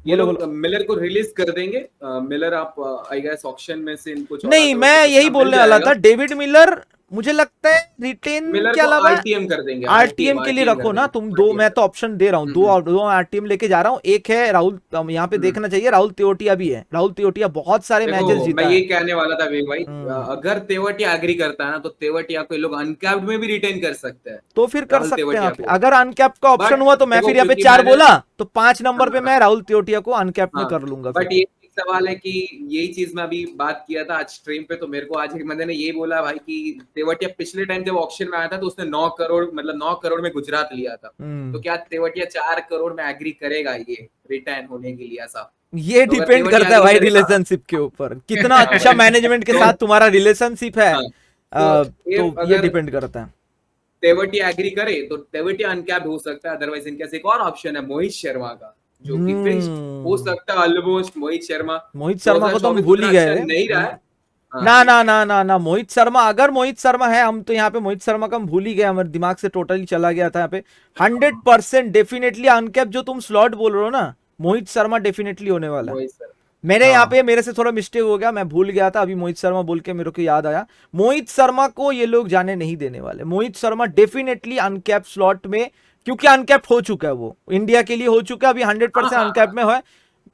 ये लोग मिलर को रिलीज कर देंगे। मिलर आप आई गेस ऑक्शन में से इनको नहीं, मैं यही बोलने वाला था, डेविड मिलर मुझे लगता है रिटेन के अलावा आरटीएम कर देंगे। आरटीएम के लिए रखो ना तुम दो। मैं तो ऑप्शन दे रहा हूँ, दो आरटीएम लेके जा रहा हूँ। एक है राहुल, यहाँ पे देखना चाहिए, राहुल तेवटिया भी है। राहुल तेवटिया बहुत सारे मैचेस जीता है। मैं ये कहने वाला था भाई, अगर तेवटिया एग्री करता है ना, तो तेवटिया को लोग अनकैप्ड में भी रिटेन कर सकते हैं। तो फिर कर सकते हैं। अगर अनकैप्ड का ऑप्शन हुआ तो मैं फिर यहाँ पे 4 बोला, तो 5 नंबर पे मैं राहुल तेवटिया को अनकैप्ड में कर लूंगा। बट ये सवाल है कि यही चीज मैं अभी बात किया था आज स्ट्रीम पे, तो मेरे को आज एक बंदे ने ये बोला भाई कि तेवटिया पिछले टाइम जब ऑक्शन में आया था तो उसने 9 करोड़ मतलब 9 करोड़ में गुजरात लिया था। तो क्या तेवटिया 4 करोड़ में एग्री करेगा ये रिटर्न होने के लिए? ऐसा ये तो डिपेंड करता है भाई रिलेशनशिप के ऊपर, कितना अच्छा मैनेजमेंट के साथ तुम्हारा रिलेशनशिप है। तो ये डिपेंड करता है। तेवटिया एग्री करे तो तेवटिया अनकैप्ड हो सकता है। अदरवाइज इनके पास एक और ऑप्शन है मोहित शर्मा का, जो कि फिक्स्ड हो सकता है ऑलमोस्ट। मोहित शर्मा को तो हम भूल ही गए। नहीं रहा है। ना ना ना ना ना मोहित शर्मा, अगर मोहित शर्मा है, हम तो यहाँ पे मोहित शर्मा का हम भूल ही गए, हमारे दिमाग से टोटली चला गया था यहाँ पे। 100% डेफिनेटली अनकैप जो तुम स्लॉट बोल रहे हो ना, मोहित शर्मा डेफिनेटली होने वाला है। मेरे यहाँ पे मेरे से थोड़ा मिस्टेक हो गया, मैं भूल गया था, अभी मोहित शर्मा बोल के मेरे को याद आया। मोहित शर्मा को ये लोग जाने नहीं देने वाले। Mohit Sharma definitely uncap slot में, क्योंकि अनकैप हो चुका है, वो इंडिया के लिए हो चुका है, अभी 100% अनकैप में है,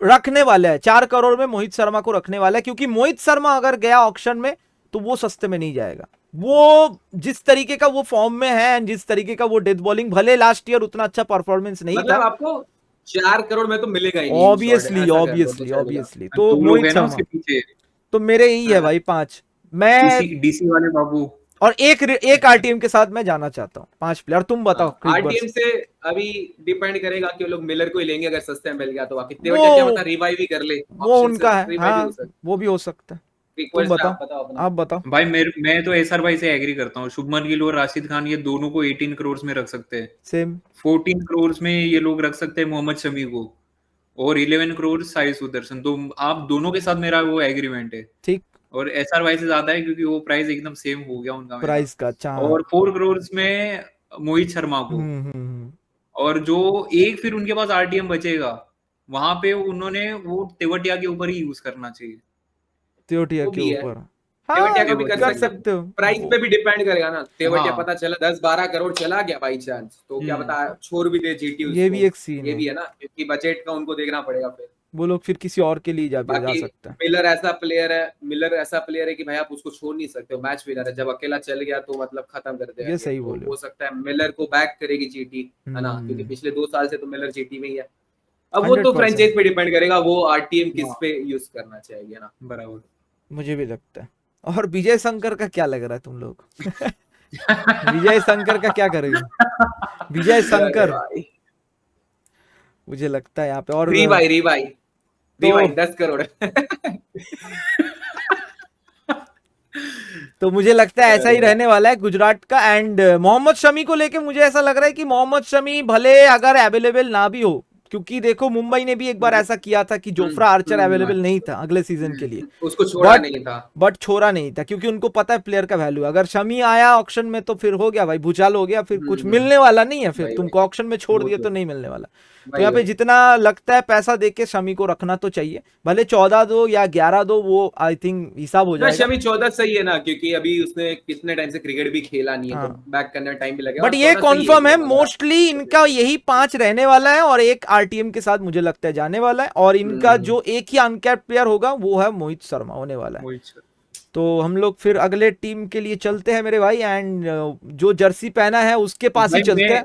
रखने वाला है। 4 करोड़ में मोहित शर्मा को रखने वाला है। क्योंकि मोहित शर्मा अगर गया ऑक्शन में तो वो सस्ते में नहीं जाएगा। वो जिस तरीके का वो फॉर्म में है, जिस तरीके का वो डेथ बॉलिंग, भले लास्ट ईयर उतना अच्छा परफॉर्मेंस नहीं था, आपको 4 करोड़ में तो मिलेगा ही नहीं। ऑब्वियसली तो मोहित शर्मा तो मेरे यही है भाई 5। मैं डीसी वाले बाबू और एक आरटीएम के साथ मैं जाना चाहता हूँ। 5 प्लेयर। तुम बताओ। आरटीएम से अभी डिपेंड करेगा कि लोग मिलर को ही लेंगे, अगर सस्ते में मिल गया तो। बाकी क्या पता रिवाइव ही कर ले, वो उनका है। हाँ, वो भी हो सकता है। तुम बताओ, आप बताओ भाई। मैं तो एसआर भाई से एग्री करता हूँ। शुभमन गिल और राशिद खान ये दोनों को 18 करोड़ में रख सकते हैं। सेम 14 करोड़ में ये लोग रख सकते हैं मोहम्मद शमी को, और 11 करोड़ साई सुदर्शन। तो आप दोनों के साथ मेरा वो एग्रीमेंट है, ठीक। और एसआर वाई से ज्यादा है क्योंकि वो प्राइस एकदम सेम हो गया उनका प्राइस का। अच्छा। और 4 करोड़ में मोहित शर्मा को। और जो एक फिर उनके पास आरटीएम बचेगा, वहां पे उन्होंने वो तेवटिया के ऊपर ही यूज करना चाहिए। तेवटिया के ऊपर तेवटिया का भी कर सकते हो। प्राइस पे भी डिपेंड करेगा ना। तेवटिया पता चला 10-12 करोड़ चला गया बाई चांस, तो क्या पता छोड़ भी दे जीटी उसको। ये भी एक सीन ये भी है ना, क्योंकि बजट का उनको देखना पड़ेगा। फिर वो लोग फिर किसी और के लिए जा सकता है। मिलर ऐसा प्लेयर है कि भाई आप उसको छोड़ नहीं सकते हो। मैच विनर है, जब अकेला चल गया तो मतलब खत्म कर देगा। ये सही बोले। हो सकता है मिलर को बैक करेगी जीटी, है ना, क्योंकि पिछले 2 साल से तो मिलर जीटी में ही है। अब वो तो फ्रेंचाइज पे डिपेंड करेगा, वो आरटीएम किस पे यूज करना चाहिए ना। बराबर, मुझे भी लगता है। और विजय शंकर का क्या लग रहा है तुम लोग? विजय शंकर का क्या करेंगे? विजय शंकर मुझे लगता है यहाँ पे। और रीबाई 10 करोड़ तो मुझे लगता है ऐसा ही रहने वाला है गुजरात का। एंड मोहम्मद शमी को लेके मुझे ऐसा लग रहा है कि मोहम्मद शमी भले अगर अवेलेबल ना भी हो, क्योंकि देखो मुंबई ने भी एक बार ऐसा किया था कि जोफ्रा आर्चर अवेलेबल नहीं था अगले सीजन के लिए, उसको छोड़ा नहीं था। बट छोड़ा नहीं था क्योंकि उनको पता है प्लेयर का वैल्यू। अगर शमी आया ऑक्शन में तो फिर हो गया भाई, भूचाल हो गया, फिर कुछ मिलने वाला नहीं है। फिर तुमको ऑक्शन में छोड़ दिया तो नहीं मिलने वाला। तो वही यहाँ पे वही जितना लगता है पैसा दे के शमी को रखना तो चाहिए, भले 14 दो या 11 दो, वो आई थिंक हिसाब हो ना। जाएगा। शमी 14 सही है ना, क्योंकि अभी उसने कितने टाइम से क्रिकेट भी खेला नहीं है, तो हाँ बैक करने में टाइम भी लगेगा। बट और ये 14 सही है कॉन्फर्म है, एकदम, अगर आप मोस्टली इनका यही 5 रहने वाला है और एक आरटीएम के साथ मुझे लगता है जाने वाला है, और इनका हम्म, जो एक ही अनकैप्ड प्लेयर होगा वो है मोहित शर्मा होने वाला है। मोहित शर्मा। तो हम लोग फिर अगले टीम के लिए चलते हैं मेरे भाई, एंड जो जर्सी पहना है उसके पास ही भाई मैं चलते हैं।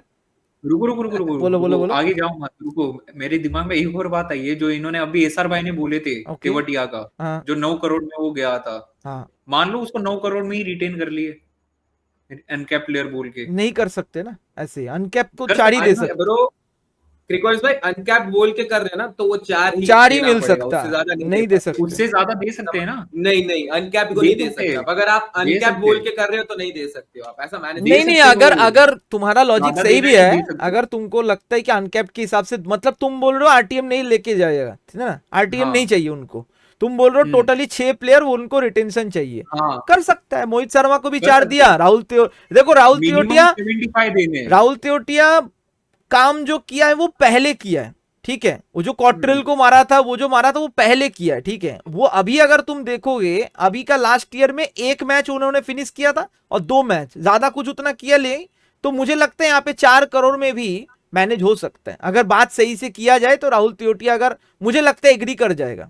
रुको रुको रुको रुको बोलो बोलो रुको, बोलो। आगे जाओ मत, रुको। मेरे दिमाग में एक और बात आई है, जो इन्होंने अभी एसआर भाई ने बोले थे ओके। तेवटिया का, हाँ जो 9 करोड़ में वो गया था। हाँ, मान लो उसको 9 करोड़ में ही रिटेन कर लिए, अनकैप प्लेयर बोल के। नहीं कर सकते ना ऐसे, अनकैप को कर 4 ही सकते हैं दे ना। सकते। ब्रो क्रिकेट भाई अनकैप बोल के कर रहे हैं ना, तो वो 4 ही 4 ही देना मिल पड़ेगा, सकता उससे है, ज्यादा नहीं दे नहीं दे पाएंगे। सकते। उससे ज्यादा दे सकते हैं ना। नहीं नहीं, अनकैप को दे नहीं दे सकते सकते हैं, आप। अगर आप दे अनकैप सकते बोल हैं, के कर रहे हो तो नहीं दे सकते हो आप, ऐसा मैंने दे नहीं नहीं, सकते अगर हो। अगर तुम्हारा लॉजिक ज्यादा सही देना भी है तो है, दे सकते अगर तुमको लगता है कि अनकैप्ड के हिसाब से, मतलब तुम बोल रहे हो आरटीएम नहीं लेके जाएगा, ठीक है ना, आरटीएम नहीं हाँ। चाहिए उनको, तुम बोल रहे हो हम्म। टोटली 6 प्लेयर उनको रिटेंशन चाहिए, हाँ, कर सकता है। मोहित शर्मा को भी कर 4 सकते दिया, हैं। देखो राहुल मिनिमम तियोटिया, 75 देने हैं। राहुल तियोटिया काम जो किया है वो पहले किया है, ठीक है, वो जो कॉट्रेल को मारा था, वो जो मारा था वो पहले किया है, ठीक है। वो अभी अगर तुम देखोगे, अभी का लास्ट ईयर में 1 मैच उन्होंने फिनिश किया था और 2 मैच, ज्यादा कुछ उतना किया ले। तो मुझे लगता है यहाँ पे 4 करोड़ में भी मैनेज हो सकता है, अगर बात सही से किया जाए तो। राहुल तियोटिया अगर, मुझे लगता है एग्री कर जाएगा।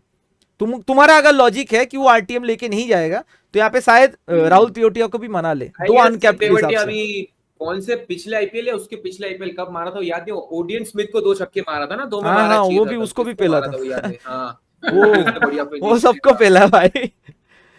तुम्हारा अगर लॉजिक है कि वो आरटीएम लेके नहीं जाएगा, तो यहाँ पे शायद राहुल तियोटिया को भी मना ले, आई 2 गेस अनकैप्ड के हिसाब तेवटिया से। अभी कौन से पिछले आईपीएल या उसके पिछले आईपीएल कब मारा था वो याद नहीं। ओडियन स्मिथ को 2 छक्के मारा था ना, 2 में हाँ मारा हाँ, चाहिए वो था भी, तब। उसको भी किसको पेला मारा था था वो याद है, हाँ। वो वो भी उसने बढ़िया वो फिनिश सबको किया। पेला भाई।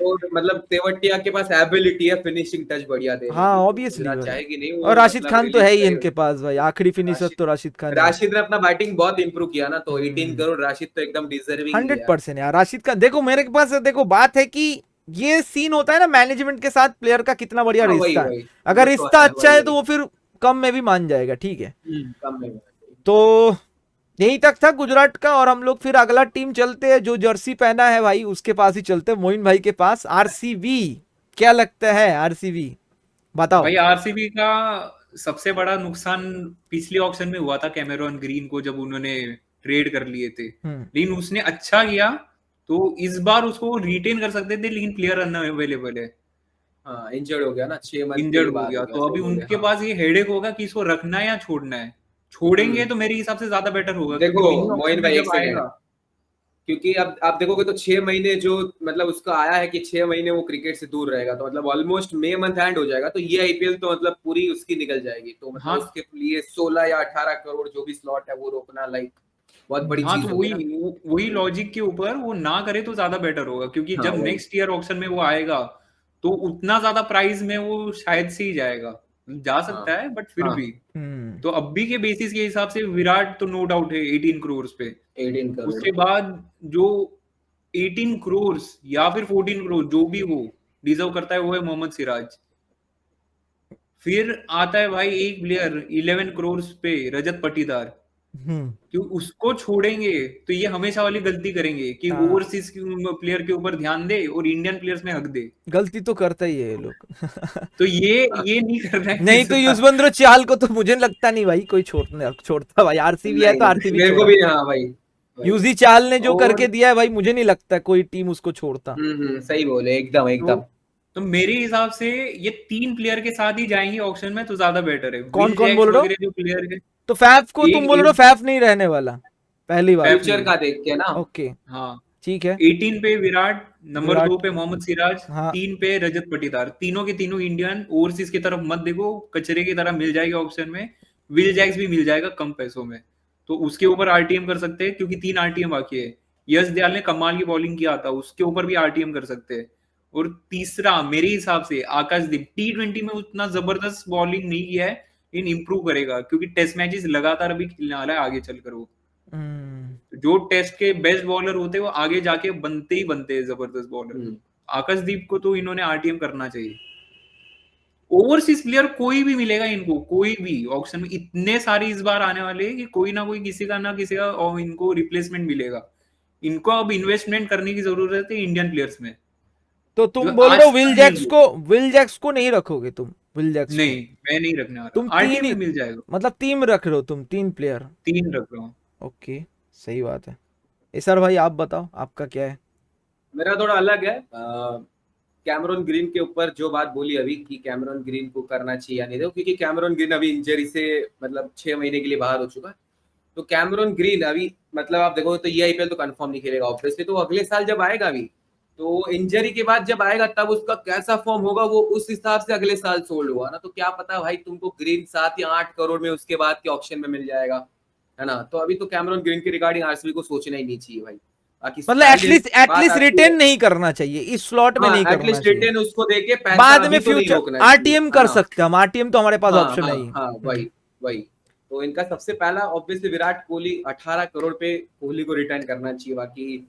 तो मतलब तेवटिया के पास एबिलिटी है फिनिशिंग टच बढ़िया देने हाँ की, तो ऑब्वियसली गुजरात भाई, चाहेगी नहीं वो और राशिद मतलब खान तो रिलीज है ही करे। इनके पास भाई, आखिरी फिनिशर राशिद तो राशिद खान है। राशिद ने अपना बैटिंग बहुत इंप्रूव किया ना, तो 18 करोड़ राशिद तो एकदम डिजर्विंग ही है यार। 100% यार राशिद खान। देखो मेरे पास, देखो बात है कि ये सीन होता है ना मैनेजमेंट के साथ प्लेयर का, कितना बढ़िया हाँ वही रिश्ता है। वही, अगर वो तो रिश्ता है, अच्छा वही है तो वही। वो फिर कम में भी मान जाएगा, ठीक है। कम नहीं। तो यही तक था गुजरात का, और हम लोग फिर अगला टीम चलते हैं, जो जर्सी पहना है भाई उसके पास ही चलते हैं, मोइन भाई के पास, आरसीबी। क्या लगता है आरसीबी, बताओ। भाई आरसीबी का सबसे बड़ा नुकसान पिछले ऑक्शन में हुआ था कैमेरॉन ग्रीन को, जब उन्होंने ट्रेड कर लिए थे। हम्म, लेकिन उसने अच्छा किया, तो इस बार उसको रिटेन कर सकते थे, लेकिन प्लेयर अनअवेलेबल है, हाँ इंजर्ड हो गया ना, 6 मंथ के लिए इंजर्ड हो बाद गया। हो गया, तो सही अभी बोले उनके हाँ। पास ये हेडेक होगा कि इसको रखना है या छोड़ना है। छोड़ेंगे हम्म। तो मेरे हिसाब से ज्यादा बेटर होगा, क्योंकि देखो मिनी ऑक्शन मोइन में भाई एक जब सेकेंड, आएगा। क्योंकि अब आप देखोगे तो 6 महीने जो मतलब उसका आया है कि 6 महीने वो क्रिकेट से दूर रहेगा, तो मतलब ऑलमोस्ट मई मंथ एंड हो जाएगा, तो ये आईपीएल तो मतलब पूरी उसकी निकल जाएगी, तो मतलब हाँ उसके लिए 16 या 18 करोड़ जो भी स्लॉट है वो रोकना लाइक बहुत बड़ी हाँ, चीज तो होगी वही ना। वही लॉजिक के ऊपर वो ना करे तो ज्यादा बेटर होगा, क्योंकि हाँ जब वही। नेक्स्ट ईयर ऑक्शन में वो आएगा तो उतना ज्यादा प्राइस में वो शायद से ही जाएगा, जा हाँ सकता है, बट फिर हाँ, भी। हम्म, तो अभी के बेसिस के हिसाब से विराट तो नो डाउट है 18 करोड़ पे। 18 करोड़। उसके बाद जो 18 करोड़ या फिर 14 करोड़ जो भी वो डिजर्व करता है, वो है मोहम्मद सिराज। फिर आता है भाई एक प्लेयर 11 करोड़ पे, रजत पाटीदार। हम्म, क्यों उसको छोड़ेंगे, तो ये हमेशा वाली गलती करेंगे कि हाँ ओवरसीज प्लेयर के ऊपर ध्यान दे और इंडियन प्लेयर्स में हक दे। गलती तो करता ही है ये लोग। तो ये नहीं करना है नहीं इस तो बार। युजवेंद्र चहल को तो मुझे लगता नहीं भाई कोई छोड़ता भाई, आरसीबी है नहीं तो नहीं, आरसीबी मेरे को छोड़े। भी हाँ भाई भाई। यूजी चहल ने जो और करके दिया है भाई, मुझे नहीं लगता कोई टीम उसको छोड़ता। सही बोले एकदम तो एकदम। तो मेरे हिसाब से ये 3 प्लेयर के साथ ही जाएंगे ऑक्शन में, तो ज्यादा बेटर है। कौन विल कौन जैक्स बोल रहे हो? वगैरह जो प्लेयर है। तो फैफ को तुम एक बोल रहे हो, एक फैफ नहीं रहने वाला, पहली बात। फैफ फ्यूचर नहीं। का देख के ना। ओके, हाँ, ठीक है। 18 पे विराट, नंबर 2 विराट, पे मोहम्मद सिराज, हाँ 3 पे रजत पाटीदार। तीनों के तीनों इंडियन। ओवरसीज की तरफ मत देखो, कचरे की तरह मिल जाएगा ऑप्शन में। विल जैक्स भी मिल जाएगा कम पैसों में, तो उसके ऊपर आरटीएम कर सकते हैं, क्योंकि 3 आरटीएम बाकी है। यश दयाल ने कमाल की बॉलिंग किया था, उसके ऊपर भी आरटीएम कर सकते हैं। और तीसरा मेरे हिसाब से आकाशदीप, T20 में उतना जबरदस्त बॉलिंग नहीं किया है, लेकिन इंप्रूव करेगा, क्योंकि टेस्ट मैचेस लगातार अभी खेलने वाला है आगे चलकर वो। जो टेस्ट के बेस्ट बॉलर होते हैं वो आगे जाके बनते ही बनते हैं जबरदस्त बॉलर। हम्म, आकाशदीप को तो इन्होंने आरटीएम करना चाहिए। ओवरसीज प्लेयर कोई भी मिलेगा इनको, कोई भी ऑक्शन में इतने सारे इस बार आने वाले हैं कि कोई ना कोई किसी का ना किसी का और इनको रिप्लेसमेंट मिलेगा। इनको अब इन्वेस्टमेंट करने की जरूरत है इंडियन प्लेयर्स में, तो जो तुम बोल रहे आज हो तक नहीं विल जैक्स को नहीं रखोगे तुम, विल जैक्स को? नहीं, मैं नहीं रखने वाला। तुम आरटीएम तीन में मिल जाएगा। मतलब टीम रख रहे हो तुम, 3 प्लेयर? 3 रख रहा हूँ। ओके, सही बात है। सर भाई आप बताओ आपका क्या है? मेरा थोड़ा अलग है। कैमरॉन ग्रीन के ऊपर जो बात बोली अभी कि कैमरॉन ग्रीन को करना चाहिए या नहीं, देखो क्योंकि कैमरॉन ग्रीन अभी इंजरी से मतलब 6 महीने के लिए बाहर हो चुका है। तो कैमरॉन ग्रीन अभी मतलब आप देखो तो ये आईपीएल तो कंफर्म नहीं खेलेगा ऑब्वियसली, तो अगले साल जब आएगा अभी तो इंजरी के बाद जब आएगा तब उसका कैसा फॉर्म होगा वो उस हिसाब से अगले साल सोल्ड हुआ ना, तो क्या पता भाई तुमको ग्रीन 7 या 8 करोड़ में उसके बाद के ऑप्शन में मिल जाएगा, है ना। तो अभी तो कैमरॉन ग्रीन के रिगार्डिंग आरसीबी को सोचना ही नहीं चाहिए भाई। बाकी मतलब पहले बात एटलीस्ट आती है, रिटेन नहीं करना चाहिए, इस स्लॉट में हाँ नहीं करना एटलीस्ट चाहिए। रिटेन उसको देके पैसा बाद में अभी तो नहीं फ्यूचर रोकना चाहिए, आरटीएम है कर ना। सकते हैं हम, आरटीएम तो हमारे पास हाँ ऑप्शन हाँ है ही। हाँ वही वही। तो इनका सबसे पहला ऑब्वियसली विराट कोहली 18 करोड़ पे कोहली को रिटर्न करना चाहिए। बाकी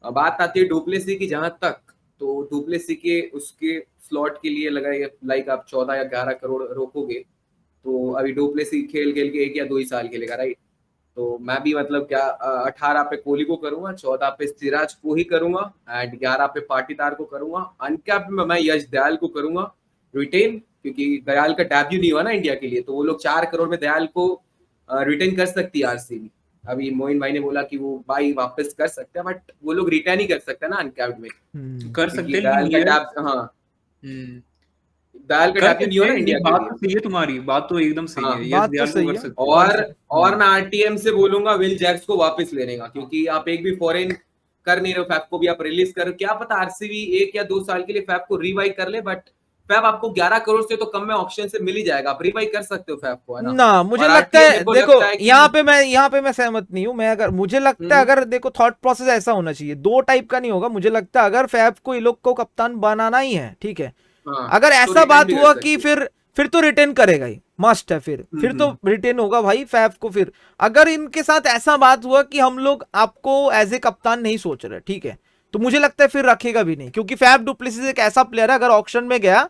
बात आती है डुप्लेसी की जहां तक, तो डुप्लेसी के उसके स्लॉट के लिए लगाए लाइक आप 14 या 11 करोड़ रोकोगे तो अभी डुप्लेसी खेल खेल के 1 या 2 ही साल खेलेगा, राइट। तो मैं भी मतलब क्या 18 पे कोहली को करूंगा, 14 पे सिराज को ही करूंगा एंड 11 पे पाटीदार को करूंगा। अनकैप्ड में मैं यश दयाल को करूंगा रिटेन, क्योंकि दयाल का डेब्यू नहीं हुआ ना इंडिया के लिए, तो वो लोग 4 करोड़ में दयाल को रिटेन कर सकती है आरसीबी। अभी मोइन भाई ने बोला कि वो भाई वापस कर सकते हैं, बट वो लोग रिटर्न ही कर सकते हैं ना अनकैप्ड में, कर क्योंकि सकते हैं, दयाल लेकिन का ये डेब्यू, हाँ हम्म, दयाल का कर डेब्यू नहीं सकते हुआ ना हैं। इंडिया ये के बात लिए। तो सही है, तुम्हारी बात तो एकदम सही हाँ है, यश बात तो दयाल को सही कर है। सकते हैं। और मैं आरटीएम से बोलूंगा विल जैक्स को वापस लेने का, क्योंकि आप एक भी फॉरेन कर नहीं रहे हो, फैफ को भी आप रिलीज कर रहे हो, क्या पता आरसीबी 1 या 2 साल के लिए फैफ को रिवाइव कर ले, बट फैफ आपको 11 करोड़ से तो कम में ऑप्शन से मिल ही जाएगा, आप रिवाइव कर सकते हो फैफ को, है ना। ना मुझे और लगता आरटीएम है, मेरे को देखो लगता है कि यहाँ पे मैं सहमत नहीं हूँ। मैं अगर मुझे लगता है, अगर देखो थॉट प्रोसेस ऐसा होना चाहिए, 2 टाइप का नहीं होगा। मुझे लगता है अगर फैफ को ये लोग को कप्तान बनाना ही है, ठीक है, हाँ अगर तो ऐसा रिटर्न बात भी कर हुआ कि सकते हो। फिर तो रिटेन करेगा ही, मस्ट है। फिर तो रिटेन होगा भाई फैफ को। फिर अगर इनके साथ ऐसा बात हुआ कि हम लोग आपको एज ए कप्तान नहीं सोच रहे, ठीक है, तो मुझे लगता है फिर रखेगा भी नहीं, क्योंकि फैफ डुप्लेसिस एक ऐसा प्लेयर है, अगर ऑक्शन में गया,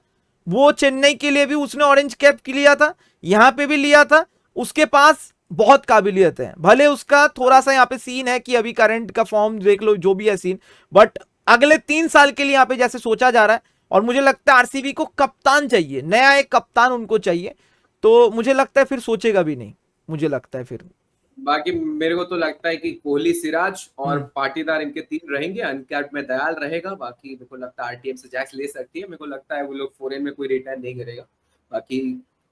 वो चेन्नई के लिए भी उसने ऑरेंज कैप लिया था, यहां पे भी लिया था, उसके पास बहुत काबिलियत है। भले उसका थोड़ा सा यहाँ पे सीन है कि अभी करंट का फॉर्म देख लो, जो भी है सीन, बट अगले 3 साल के लिए यहाँ पे जैसे सोचा जा रहा है, और मुझे लगता है आरसीबी को कप्तान चाहिए, नया एक कप्तान उनको चाहिए, तो मुझे लगता है फिर सोचेगा भी नहीं, मुझे लगता है फिर। बाकी मेरे को तो लगता है कि कोहली, सिराज और पाटीदार इनके 3 रहेंगे, अनकैप्ड में दयाल रहेगा। बाकी मेरे को लगता है आरटीएम से जैक्स ले सकती है, मेरे को लगता है वो लोग फॉरेन में कोई रिटर्न नहीं करेगा। बाकी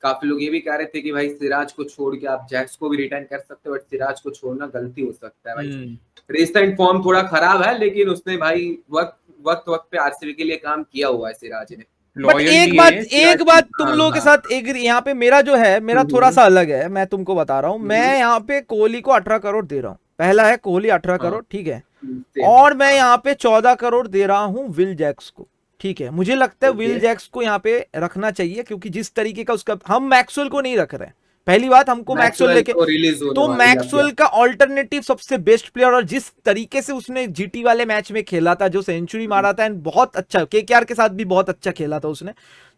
काफी लोग ये भी कह रहे थे कि भाई सिराज को छोड़ के आप जैक्स को भी रिटर्न कर सकते हो, बट सिराज को छोड़ना गलती हो सकता है भाई। रिसेंट फॉर्म थोड़ा खराब है, लेकिन उसने भाई वक्त पे आरसीबी के लिए काम किया हुआ है सिराज ने। बट एक बात तुम हाँ लोगों के हाँ साथ एक यहाँ पे मेरा जो है, मेरा थोड़ा सा अलग है, मैं तुमको बता रहा हूँ। मैं यहाँ पे कोहली को 18 करोड़ दे रहा हूँ, पहला है कोहली 18 करोड़, ठीक है, और मैं यहाँ पे 14 करोड़ दे रहा हूँ विल जैक्स को, ठीक है। मुझे लगता है विल जैक्स को यहाँ पे रखना चाहिए, क्योंकि जिस तरीके का उसका, हम मैक्सवेल को नहीं रख रहे हैं, पहली बात, हमको मैक्सवेल लेके, तो मैक्सवेल का ऑल्टरनेटिव सबसे बेस्ट प्लेयर, और जिस तरीके से उसने जीटी वाले मैच में खेला था, जो सेंचुरी मारा था, एंड बहुत अच्छा केकेआर के साथ भी बहुत अच्छा खेला था उसने,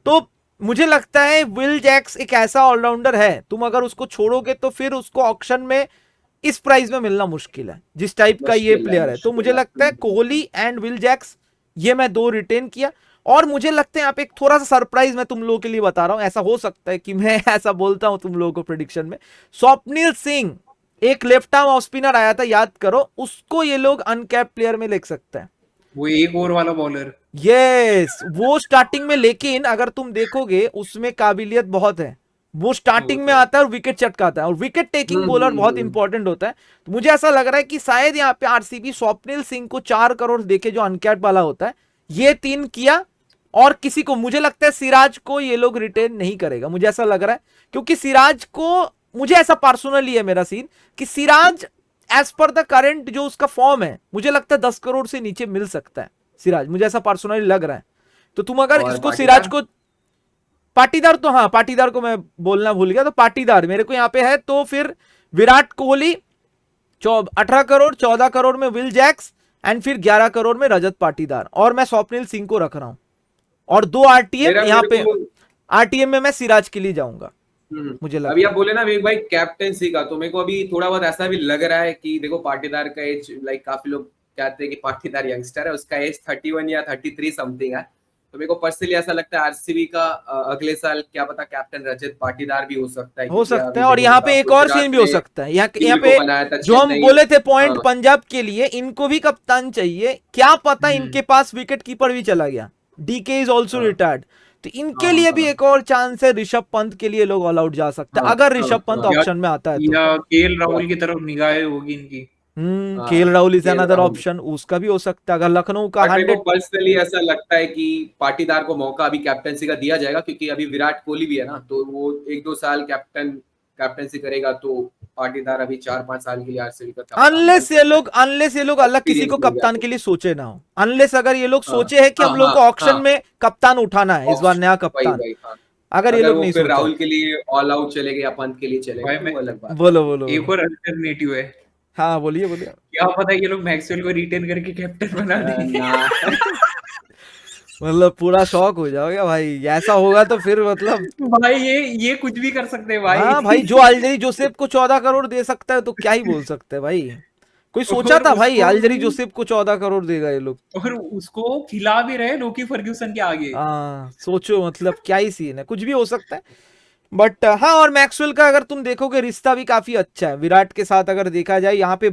तो मुझे लगता है विल जैक्स एक ऐसा ऑलराउंडर है, तुम अगर उसको छोड़ोगे तो फिर उसको ऑक्शन में इस प्राइस में मिलना मुश्किल है, जिस टाइप का ये प्लेयर है। तो मुझे लगता है कोहली एंड विल जैक्स, ये मैं 2 रिटेन किया। और मुझे लगता है यहाँ पे एक थोड़ा सा सरप्राइज मैं तुम लोगों के लिए बता रहा हूं, ऐसा हो सकता है कि मैं ऐसा बोलता हूं तुम लोगों को प्रेडिक्शन में, स्वप्निल सिंह, एक लेफ्ट आर्म ऑफ स्पिनर आया था, याद करो, उसको ये लोग अनकैप प्लेयर में ले सकते हैं, वो एक ओवर वाला बॉलर। यस, वो स्टार्टिंग में, लेकिन अगर तुम देखोगे उसमें काबिलियत बहुत है, वो स्टार्टिंग में आता है और विकेट चटकाता है, और विकेट टेकिंग बॉलर बहुत इंपॉर्टेंट होता है। तो मुझे ऐसा लग रहा है कि शायद यहाँ पे आरसीबी स्वप्निल सिंह को 4 करोड़ देके, जो अनकैप वाला होता है, ये 3 किया, और किसी को, मुझे लगता है सिराज को ये लोग रिटेन नहीं करेगा, मुझे ऐसा लग रहा है, क्योंकि सिराज को, मुझे ऐसा पर्सनली है मेरा सीन कि Siraj as per the current जो उसका फॉर्म है, मुझे लगता है 10 करोड़ से नीचे मिल सकता है सिराज, मुझे ऐसा पर्सनली लग रहा है। तो तुम अगर इसको सिराज को, पाटीदार तो, हाँ पाटीदार को मैं बोलना भूल गया, तो पाटीदार मेरे को यहाँ पे है, तो फिर विराट कोहली 18 करोड़, 14 करोड़ में विल जैक्स, एंड फिर 11 करोड़ में रजत पाटीदार, और मैं स्वप्निल सिंह को रख रहा हूं, और 2 आरटीएम यहाँ पे, आरटीएम में मैं सिराज के लिए जाऊंगा। मुझे लगता अभी आप बोले ना विवेक भाई कैप्टेंसी का, तो मेरे को अभी थोड़ा बहुत ऐसा भी लग रहा है कि देखो पाटीदार का एज, लाइक काफी लोग कहते हैं कि पाटीदार यंगस्टर है, उसका एज 31 या 33 समथिंग है, तो मेरे को पर्सनली ऐसा लगता है आरसीबी का अगले साल क्या पता कैप्टन रजत पाटीदार भी हो सकता है, हो क्योंकि सकता अभी है। और देखो यहाँ पे एक और गुजरात सीन भी हो ने सकता है, यहाँ टीम पे को बनाया था जो हम चेन्नई। बोले थे पॉइंट हाँ, पंजाब के लिए, इनको भी कप्तान चाहिए, क्या पता हम्म। इनके पास विकेट कीपर भी चला गया, डीके इज ऑल्सो हाँ, रिटायर्ड, तो इनके हाँ, लिए भी हाँ, एक और चांस है। ऋषभ पंत के लिए लोग ऑल आउट जा सकते हैं हाँ, अगर हाँ, ऋषभ पंत हाँ, ऑप्शन में आता है तो। या केएल राहुल की तरफ निगाहें होगी इनकी। KL Rahul is KL another Rahul. Option, उसका भी हो सकता है अगर लखनऊ का बट मेरे को 100। पर्सनली ऐसा लगता है कि पाटीदार को मौका अभी कैप्टनसी का दिया जाएगा, क्योंकि अभी विराट कोहली भी है ना, तो वो 1-2 साल कैप्टनसी करेगा, तो पाटीदार अभी 4-5 साल के लिए आरसीबी का कप्तान बन अनलेस ये सकता है। लोग अलग किसी को एक्सपीरियंस मिल गया कप्तान तो। के लिए सोचे ना हो, अनलेस अगर ये लोग हाँ, सोचे है कि हाँ, हम लोग हाँ, को ऑक्शन हाँ, में कप्तान उठाना है इस बार, नया वही कप्तान, वही हाँ। अगर ये अगर लोग वो नहीं फिर सोचा है। राहुल के लिए ऑल आउट चलेगा या पंत के लिए चलेगा भाई तो मैं वो अलग बात बोलो बोलो एक बोलो। और अल्टरनेटिव है, हाँ बोलिए बोलिए। क्या पता ये लोग मैक्सवेल को रिटेन करके कैप्टन बना है। देंगे। ना मतलब पूरा शौक हो जाओगे भाई, ऐसा होगा तो फिर मतलब। भाई ये कुछ भी कर सकते हैं भाई। हाँ भाई, जो अल्जेरी जोसेफ को 14 करोड़ दे सकता है तो क्या ही बोल सकते हैं भाई। कोई सोचा और था भाई उसको अल्जेरी भी जोसेफ को 14 करोड़ देगा ये लोग? और उसको खिला भी रहे लोकी फर्ग्यूसन के आगे। हाँ सोचो, मतलब क्या ही सीन है, कुछ भी हो सकता है। बट हाँ, और मैक्सवेल का अगर तुम देखोगे रिश्ता भी काफी अच्छा है विराट के साथ, अगर देखा जाए यहाँ पे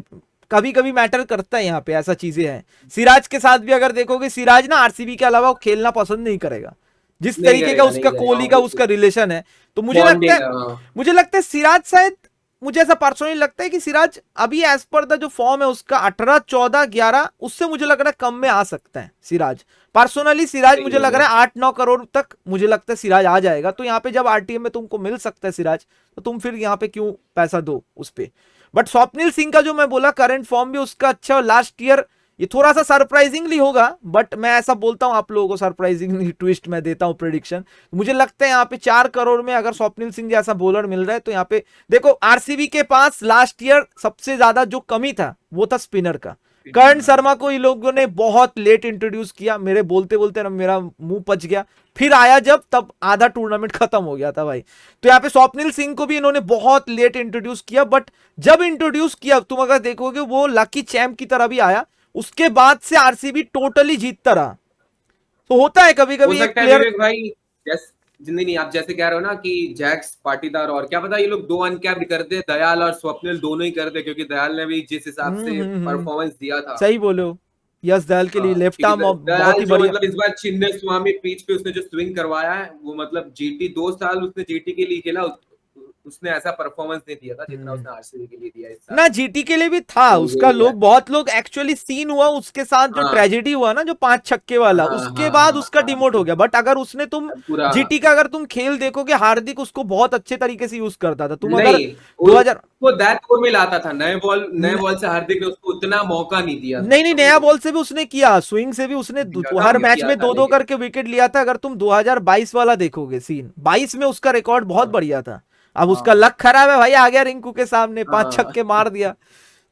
कभी कभी मैटर करता है, यहाँ पे ऐसा चीजें हैं। सिराज के साथ भी अगर देखोगे, सिराज ना आरसीबी के अलावा वो खेलना पसंद नहीं करेगा, जिस नहीं तरीके का करेगा, उसका नहीं करेगा, कोहली का उसका रिलेशन है। तो बॉन्डिंग। मुझे लगता है सिराज शायद, मुझे ऐसा पर्सनली लगता है कि सिराज अभी एज पर द जो फॉर्म है उसका 18, 14, 11 उससे मुझे लग रहा है कम में आ सकता है सिराज। पर्सनली सिराज सही मुझे बोल लग रहे रहा है 8-9 करोड़ तक मुझे लगता है सिराज आ जाएगा। तो यहाँ पे जब आरटीएम में तुमको मिल सकता है सिराज, तो तुम फिर यहाँ पे क्यों पैसा दो उस पे। बट स्वप्निल सिंह का जो मैं बोला, करंट फॉर्म भी उसका अच्छा, और लास्ट ईयर ये थोड़ा सा सरप्राइजिंगली होगा, बट मैं ऐसा बोलता हूं आप लोगों को, सरप्राइजिंगली ट्विस्ट मैं देता हूं प्रेडिक्शन। मुझे लगता है यहाँ पे 4 करोड़ में अगर स्वप्निल सिंह जैसा बॉलर मिल रहा है तो यहाँ पे देखो, आरसीबी के पास लास्ट ईयर सबसे ज्यादा जो कमी था वो था स्पिनर का। कर्ण शर्मा को इन लोगों ने बहुत लेट इंट्रोड्यूस किया, मेरे बोलते बोलते ना मेरा मुंह पच गया, फिर आया जब तब आधा टूर्नामेंट खत्म हो गया था भाई। तो यहाँ पे स्वप्निल सिंह को भी इन्होंने बहुत लेट इंट्रोड्यूस किया, बट जब इंट्रोड्यूस किया तुम अगर देखोगे वो लकी चैंप की तरह भी आया, उसके बाद से आरसीबी टोटली जीतता रहा। तो होता है कभी हो कभी एक सकता है प्लेयर। विवेक भाई, जैसे जिंदगी नहीं, आप जैसे कह रहे हो ना कि जैक्स पाटीदार, और क्या पता ये लोग 2 अनकैप्ड कर दे, दयाल और स्वप्निल दोनों ही कर दे, क्योंकि दयाल ने भी जिस हिसाब से परफॉर्मेंस दिया था। सही बोले हो, यस दयाल के लिए लेफ्ट क्योंकि आर्म बहुत दयाल ही जो बढ़िया। मतलब इस बार चिन्ने स्वामी पिच पे उसने जो स्विंग करवाया है, वो मतलब जीटी 2 साल उसने जीटी के लिए खेला, उसने ऐसा परफॉर्मेंस नहीं दिया था जितना उसने आरसीबी के लिए दिया इस साल। ना जीटी के लिए भी था तो उसका, यही है। बहुत लोग एक्चुअली सीन हुआ उसके साथ जो हाँ, ट्रेजेडी हुआ ना, जो 5 छक्के वाला, हाँ, उसके हाँ, बाद हाँ, उसका हाँ, डिमोट हो गया। बट अगर उसने तुम पूरा जीटी का अगर तुम खेल देखोगे, हार्दिक उसको बहुत अच्छे तरीके से यूज करता था। तुम अगर नहीं, 2000 वो दैट ओवर में लाता था, नए बॉल से हार्दिक ने उसको उतना मौका नहीं दिया था, नहीं, नया बॉल से भी उसने किया, स्विंग से भी उसने हर कम मैच किया में था 2-2 करके विकेट लिया था। अगर तुम 2022 वाला देखोगे सीन, 22 में उसका रिकॉर्ड बहुत बढ़िया था। अब उसका लक खराब है भाई, आ गया रिंकू के सामने 5 छक्के मार दिया।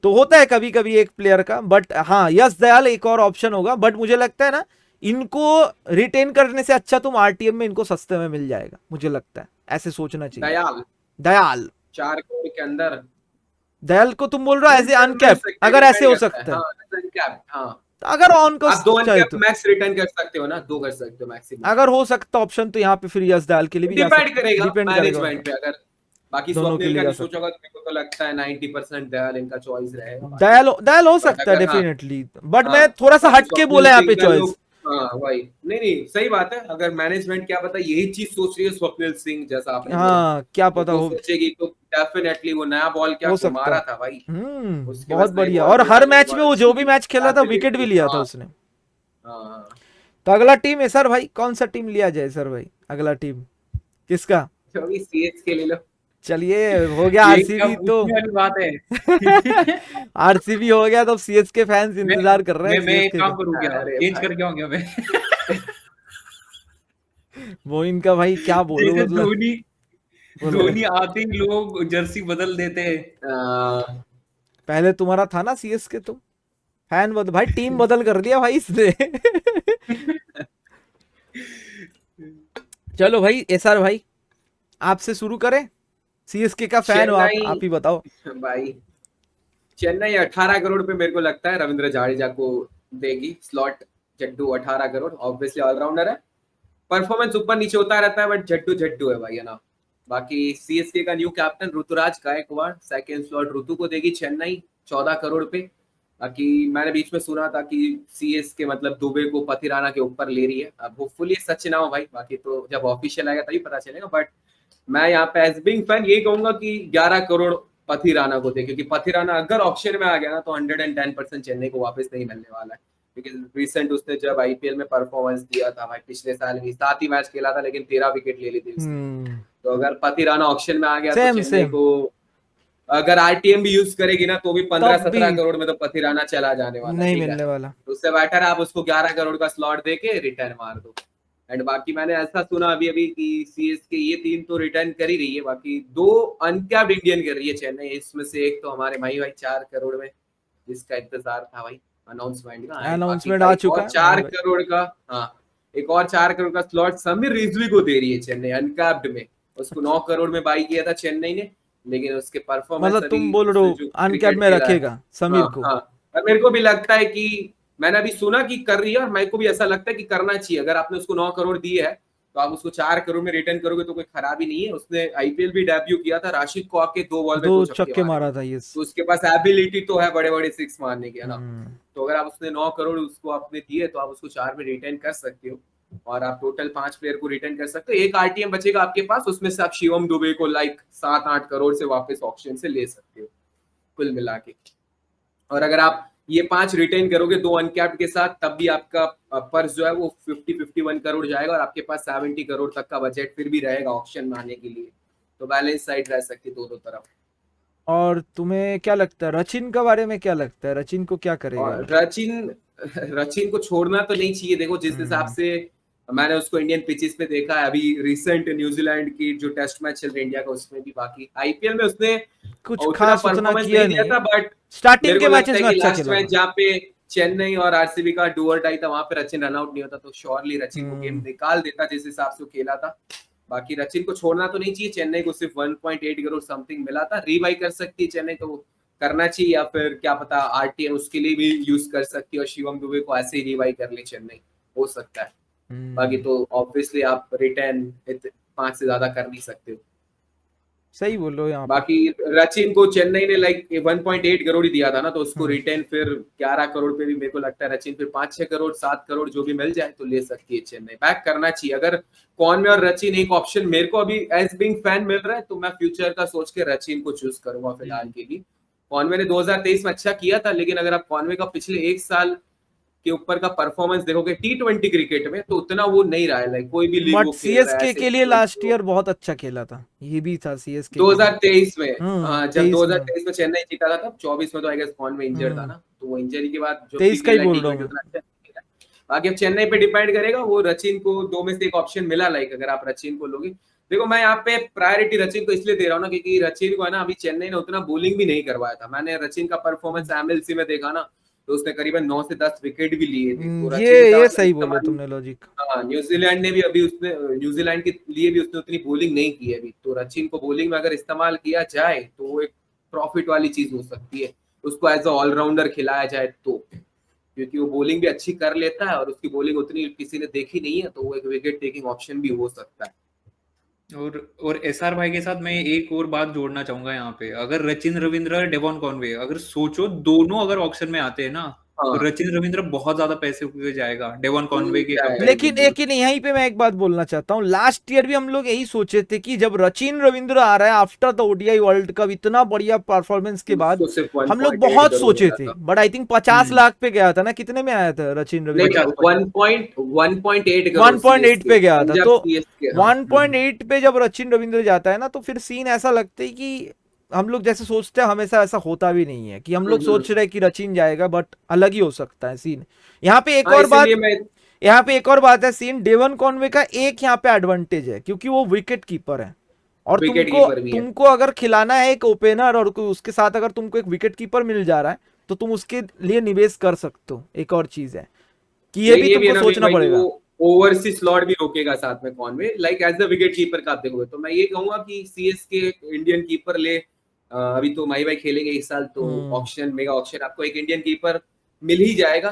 तो होता है कभी कभी एक प्लेयर का। बट हाँ, यश दयाल एक और ऑप्शन होगा, बट मुझे लगता है ना इनको रिटेन करने से अच्छा तुम आरटीएम में इनको सस्ते में मिल जाएगा, मुझे लगता है ऐसे सोचना चाहिए। दयाल 4 करोड़ के अंदर, दयाल को तुम बोल रहे हो एज ए मिल अनकैप, सकता है, अगर ऐसे हो डिपेंड करता सकता है, हाँ, अनकैप, हाँ। अगर ऑन को आप 2 चाहे अनकैप तो, मैक्स रिटर्न कर सकते हो ना, 2 कर सकते हो मैक्सिमम। अगर हो सकता ऑप्शन तो यहाँ पे फिर यश दयाल के लिए भी जा डिपेंड सकता, करेगा डिपेंड करेगा मैनेजमेंट पे। अगर बाकी दोनों के स्वप्निल लिए का जा नहीं सकता। सोचा होगा तो मेरे को तो लगता है 90% दयाल इनका चॉइस रहेगा। दयाल हो बट सकता है अगर हाँ, डेफिनेटली, बट हाँ, मैं थोड़ा सा बाकी हटके स्वप्निल बोला यहाँ सिंह पे का चॉइस। लोग, हाँ वही, नहीं सही बात है। अगर मैनेजमेंट क्या पता यही चीज सोच रही है स्वप्निल सिंह, जैसा आपने बोला, हाँ क्या वो पता तो हो सोचेगी तो डेफिनेटली वो नया बॉल क्या हो घुमा सकता रहा है। था भाई, उसके बहुत बस नई बढ़िया, बॉल और पे हर नई मैच में बॉल वो जो भी मैच खेला था विकेट भी एबिलिटी, लिया था हाँ, उसने। हाँ। तो अगला टीम है सर भाई, कौन सा टीम लिया जाए सर भाई, अगला टीम किसका? जो भी सीएच के ले लो। चलिए हो गया ये क्या आरसीबी तो। पूछने वाली बात है। आरसीबी हो गया तो सीएस के फैंस मैं इंतजार कर रहे हैं मैं एक सीएसके काम का। करूँ क्या, अरे चेंज भाई, करके आऊँ क्या मैं? वो इनका भाई क्या बोलूं, जैसे मतलब धोनी बोलो। धोनी आते ही लोग जर्सी बदल देते हैं। पहले तुम्हारा था ना सीएसके, तुम फैन बदल भाई, टीम बदल कर दिया भाई इसने। चलो भाई एसआर भाई, आपसे शुरू करें, सीएसके का फैन हो आप ही बताओ। भाई चेन्नई 18 करोड़ पे मेरे को लगता है रविंद्र जडेजा को देगी slot. Jaddu 18 crore, obviously all rounder है। परफॉर्मेंस ऊपर नीचे होता रहता है, बट झट्टू झट्टू है भाई, है ना। बाकी सीएसके का new captain Ruturaj Gaikwad, second slot Ritu को देगी चेन्नई 14 करोड़ पे। बाकी मैंने बीच में सुना था कि सीएसके मतलब दुबे को पथिराना के ऊपर ले रही है, अब होपफुली सच ना हो भाई, बाकी तो जब ऑफिशियल आएगा तभी पता चलेगा। बट मैं यहाँ पे एज बिग फैन यही कहूंगा कि 11 करोड़ पथिराना को दे, क्योंकि पथिराना अगर ऑप्शन में आ गया ना तो 110% चेन्नई को वापस नहीं मिलने वाला है। क्योंकि रिसेंट उसने जब आईपीएल में परफॉर्मेंस दिया था भाई, पिछले साल भी 7 ही मैच खेला था लेकिन 13 विकेट ले ली थी उसने। तो अगर पथिराना ऑप्शन में आ गया तो चेन्नई को अगर आरटीएम भी यूज करेगी ना तो भी 15-17 करोड़ में तो पथिराना चला जाने वाला नहीं मिलने वाला। तो उससे बेटर है आप उसको 11 करोड़ का स्लॉट देके रिटर्न मार दो। एंड बाकी मैंने ऐसा सुना अभी अभी कि सीएसके ये 3 तो रिटर्न कर ही रही है, बाकी 2 अनकैप्ड इंडियन कर रही है चेन्नई, इसमें से एक तो हमारे भाई 4 करोड़ में जिसका इंतजार था भाई अनाउंसमेंट का, अनाउंसमेंट आ चुका है 4 करोड़ का। हाँ, एक और 4 करोड़ का स्लॉट समीर रिजवी को दे रही है चेन्नई अनकैप्ड में। उसको 9 करोड़ में बाई किया था चेन्नई ने, लेकिन उसके परफॉर्मेंस मतलब तुम बोल रहे हो अनकैप्ड में रखेगा समीर को? हाँ, और मेरे को भी लगता है कि मैंने अभी सुना कि कर रही है, और मेरे को भी ऐसा लगता है कि करना चाहिए। अगर आपने उसको 9 करोड़ दिए है तो आप उसको 4 करोड़ में रिटर्न करोगे तो कोई खराबी नहीं है। उसने आईपीएल भी डेब्यू किया था, राशिद को आके 2 बॉल में 2 छक्के मारा था, ये तो उसके पास एबिलिटी तो है बड़े बड़े 6 मारने की, है ना। तो अगर आप उसने 9 करोड़ उसको आपने दिए तो आप उसको 4 में रिटर्न कर सकते हो, और आप टोटल 5 प्लेयर को रिटर्न कर सकते हो। एक आरटीएम बचेगा आपके पास, उसमें से आप शिवम दुबे को लाइक 7-8 करोड़ से वापस ऑक्शन से ले सकते हो कुल मिला के। और अगर आप ये 5 रिटेन करोगे 2 अनकैप्ड के साथ, तब भी आपका पर्स जो है वो 50-51 करोड़ जाएगा, और आपके पास 70 करोड़ तक का बजट फिर भी रहेगा ऑक्शन में आने के लिए। तो बैलेंस साइड रह सकती है दोनों तरफ। और तुम्हें क्या लगता है रचिन के बारे में, क्या लगता है रचिन को क्या करेगा? रचिन को छोड़ना तो नहीं चाहिए। देखो जिस हिसाब से मैंने उसको इंडियन पिचेस पे देखा है, अभी रिसेंट न्यूजीलैंड की जो टेस्ट मैच चल रही है इंडिया का उसमें भी, बाकी आईपीएल में उसने कुछ खास उतना किया नहीं था, बट स्टार्टिंग के मैचेस में अच्छा खेला। मैच जहाँ पे चेन्नई और आरसीबी का डू और डाई था वहां पे रचिन रन आउट नहीं होता तो श्योरली रचिन को गेम निकाल देता जिस हिसाब से वो खेला था। बाकी रचिन को छोड़ना तो नहीं चाहिए। चेन्नई को सिर्फ 1.8 करोड़ समथिंग मिला था, रीबाई कर सकती है चेन्नई, तो करना चाहिए, या फिर क्या पता आरटीएम उसके लिए भी यूज कर सकती है और शिवम दुबे को ऐसे ही रीबाई कर ले चेन्नई, हो सकता है। बाकी तो ऑब्वियसली आप रिटर्न 5 से ज्यादा कर नहीं सकते हो। सही बोल रहे हो यहाँ। बाकी रचिन को चेन्नई ने लाइक 1.8 करोड़ ही दिया था ना, तो उसको रिटर्न फिर 11 करोड़ पे भी मेरे को लगता है रचिन फिर 5-6 करोड़ 7 करोड़ जो भी मिल जाए तो ले सकती है चेन्नई। बैक करना चाहिए। अगर कॉनवे और रचिन एक ऑप्शन मेरे को अभी एज बिंग फैन मिल रहा है तो मैं फ्यूचर का सोच के रचिन को चूज करूंगा फिलहाल के लिए। कॉनवे ने 2023 में अच्छा किया था, लेकिन अगर आप कॉनवे का पिछले 1 साल के ऊपर का परफॉर्मेंस देखोगे T20 क्रिकेट में तो उतना वो नहीं रहा है, लाइक कोई भी लीग वो सीएसके के लिए लास्ट ईयर बहुत अच्छा खेला था, ये भी था सीएसके 2023 में। हाँ, जब 2023 में चेन्नई जीता था तब 24 में तो आई गेस कॉनवे इंजर्ड था ना, तो वो इंजरी के बाद जो 23 का ही बोल रहा हूं। बाकी अब चेन्नई पे डिपेंड करेगा। वो रचिन को 2 में से एक ऑप्शन मिला, लाइक अगर आप रचिन को लोगे। देखो मैं यहाँ पे प्रायोरिटी रचिन को इसलिए दे रहा हूँ ना क्योंकि रचिन को है ना अभी चेन्नई ने उतना बोलिंग भी नहीं करवाया था। मैंने रचिन का परफॉर्मेंस एमएलसी में देखा ना तो उसने करीबन 9 से 10 विकेट भी लिए थे। तो ये सही बोला तुमने लॉजिक। हाँ, न्यूजीलैंड ने भी अभी उसने न्यूजीलैंड के लिए भी उसने उतनी बॉलिंग नहीं की है अभी, तो रचिन को बॉलिंग में अगर इस्तेमाल किया जाए तो वो एक प्रॉफिट वाली चीज हो सकती है। उसको एज अ ऑलराउंडर खिलाया जाए तो, क्योंकि वो बॉलिंग भी अच्छी कर लेता है और उसकी बॉलिंग उतनी किसी ने देखी नहीं है, तो वो एक विकेट टेकिंग ऑप्शन भी हो सकता है। और एसआर भाई के साथ मैं एक और बात जोड़ना चाहूंगा यहाँ पे। अगर रचिन रविंद्र डेवॉन कॉनवे अगर सोचो दोनों अगर ऑक्शन में आते हैं ना तो रचिन रविंद्र बहुत ज्यादा पैसे के जाएगा डेवॉन कॉनवे के। लेकिन एक यहीं पे मैं एक बात बोलना चाहता हूँ, लास्ट ईयर भी हम लोग यही सोचे थे कि जब रचिन रविंद्र आ रहा है after the ODI world cup इतना बढ़िया परफॉर्मेंस के बाद हम लोग बहुत सोचे थे, बट आई थिंक 50 लाख पे गया था ना, कितने में आया था रचिन रविंद्र? 1.8 पे गया था। तो 1.8 पे जब रचिन रविंद्र जाता है ना तो फिर सीन ऐसा लगता है कि हम लोग जैसे सोचते हैं हमेशा ऐसा होता भी नहीं है कि हम लोग सोच रहे हैं कि रचिन जाएगा, बट अलग ही हो सकता है सीन। यहाँ पे एक और बात है सीन डेवन कॉनवे का एक यहाँ पे एडवांटेज है क्योंकि वो विकेट कीपर है और तुमको अगर खिलाना है एक ओपनर और उसके साथ अगर तुमको एक विकेट कीपर मिल जा रहा है तो तुम उसके लिए निवेश कर सकते हो। एक और चीज है कि ये भी तुमको सोचना पड़ेगा। ओवरसीज स्लॉट भी रोकेगा साथ में Conway, like as the wicket keeper का आप देखोगे तो मैं ये कहूंगा कि सीएसके इंडियन कीपर ले। अभी तो माई भाई खेलेंगे इस साल तो ऑक्शन मेगा ऑक्शन आपको एक इंडियन कीपर मिल ही जाएगा।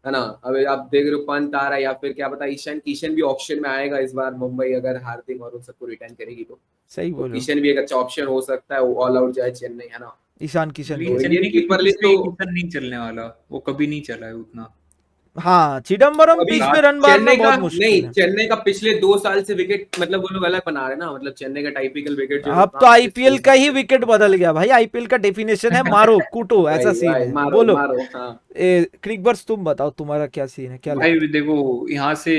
है ना। अभी आप देख रहे हो पंत आ रहा है, या फिर क्या पता ईशान किशन भी ऑप्शन में आएगा इस बार, मुंबई अगर हार्दिक और उन सबको रिटर्न करेगी सही तो बोलो। किशन भी एक अच्छा ऑप्शन हो सकता है, वो ऑल आउट जाए चेन्नई, है ना। ईशान किशन लेकिन को। तो इंडियन चेन्नई की कीपर पिच लिस्ट पे तो किशन नहीं चलने वाला, वो कभी नहीं चला है उतना। हाँ, चिदम्बरम अभी पिच पे रन मारना चेन्नई का बहुत नहीं, मुश्किल है। चेन्नई का पिछले 2 साल से विकेट मतलब वो लोग अलग बना रहे हैं ना, मतलब चेन्नई का टाइपिकल विकेट जो अब होता तो है आईपीएल का ही विकेट बदल गया भाई। आईपीएल का डेफिनेशन है मारो कूटो, ऐसा भाई सीन भाई है। मारो बोलो मारो, हाँ। क्रिकबर्स, तुम बताओ तुम्हारा क्या सीन है, क्या लगता भाई देखो, यहाँ से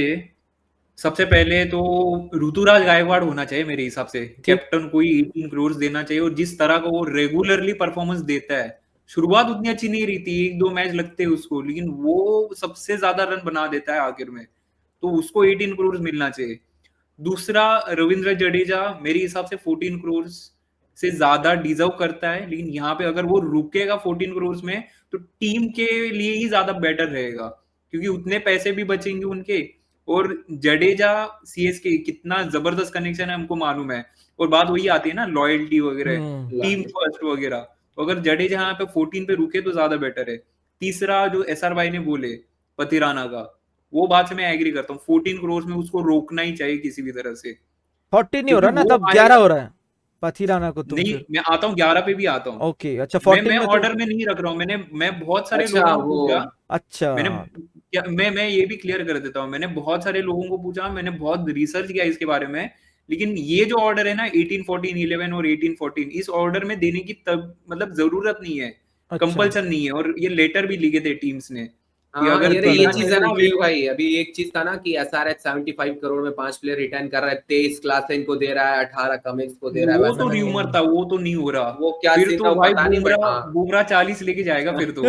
सबसे पहले तो ऋतुराज गायकवाड़ होना चाहिए मेरे हिसाब से, है? ठीक। कैप्टन को ही 18 करोड़ देना चाहिए। और जिस तरह का वो रेगुलरली परफॉर्मेंस देता है, शुरुआत उतनी अच्छी नहीं रही थी, 1-2 मैच लगते हैं उसको, लेकिन वो सबसे ज्यादा रन बना देता है आखिर में, तो उसको 18 करोड़ मिलना चाहिए। दूसरा, रविंद्र जडेजा मेरे हिसाब से 14 करोड़ से ज्यादा डिजर्व करता है, लेकिन यहाँ पे अगर वो रुकेगा 14 करोड़ में तो टीम के लिए ही ज्यादा बेटर रहेगा, क्योंकि उतने पैसे भी बचेंगे उनके। और जडेजा सीएसके कितना जबरदस्त कनेक्शन है हमको मालूम है, और बात वही आती है ना, लॉयल्टी वगैरह, टीम फर्स्ट वगैरह। तो अगर जडेजा यहाँ पे 14 पे रुके तो ज्यादा बेटर है। तीसरा, जो एसआर भाई ने बोले पतिराना का, वो बात से मैं एग्री करता हूँ, 14 करोड़ में उसको रोकना ही चाहिए किसी भी तरह से, 40 नहीं हो क्योंकि रहा ना, वो तब 11 आएगा। हो रहा है पथीराना को तुम नहीं, फिर। मैं आता हूँ 11 पे भी आता हूँ। ओके, अच्छा मैं 14 मैं में तो। ऑर्डर में नहीं रख रहा हूँ, मैं बहुत सारे अच्छा लोगों को वो पूछा। अच्छा। मैंने क्या, मैं ये भी क्लियर कर देता हूँ, मैंने बहुत सारे लोगों को पूछा, मैंने बहुत रिसर्च किया इसके बारे में, लेकिन ये जो ऑर्डर है ना 18 14 11 और 18 14, इस ऑर्डर में देने की तब मतलब जरूरत नहीं है, अच्छा। कंपल्सन नहीं है। और ये लेटर भी लिखे थे टीम्स ने कि हाँ, अगर ये देना चीज है है तो ना ये। विवेक भाई, अभी एक चीज था ना कि एसआरएच 75 करोड़ में 5 प्लेयर रिटर्न कर रहा है, 23 क्लासन को दे रहा है, 18 कमिंस को दे रहा है, वो वैसा तो करके। र्यूमर था, वो तो नहीं हो रहा। वो क्या फिर सीन था तो वो भाई पता नहीं, बट बुमराह हाँ। बुमराह 40 लेके जाएगा फिर तो।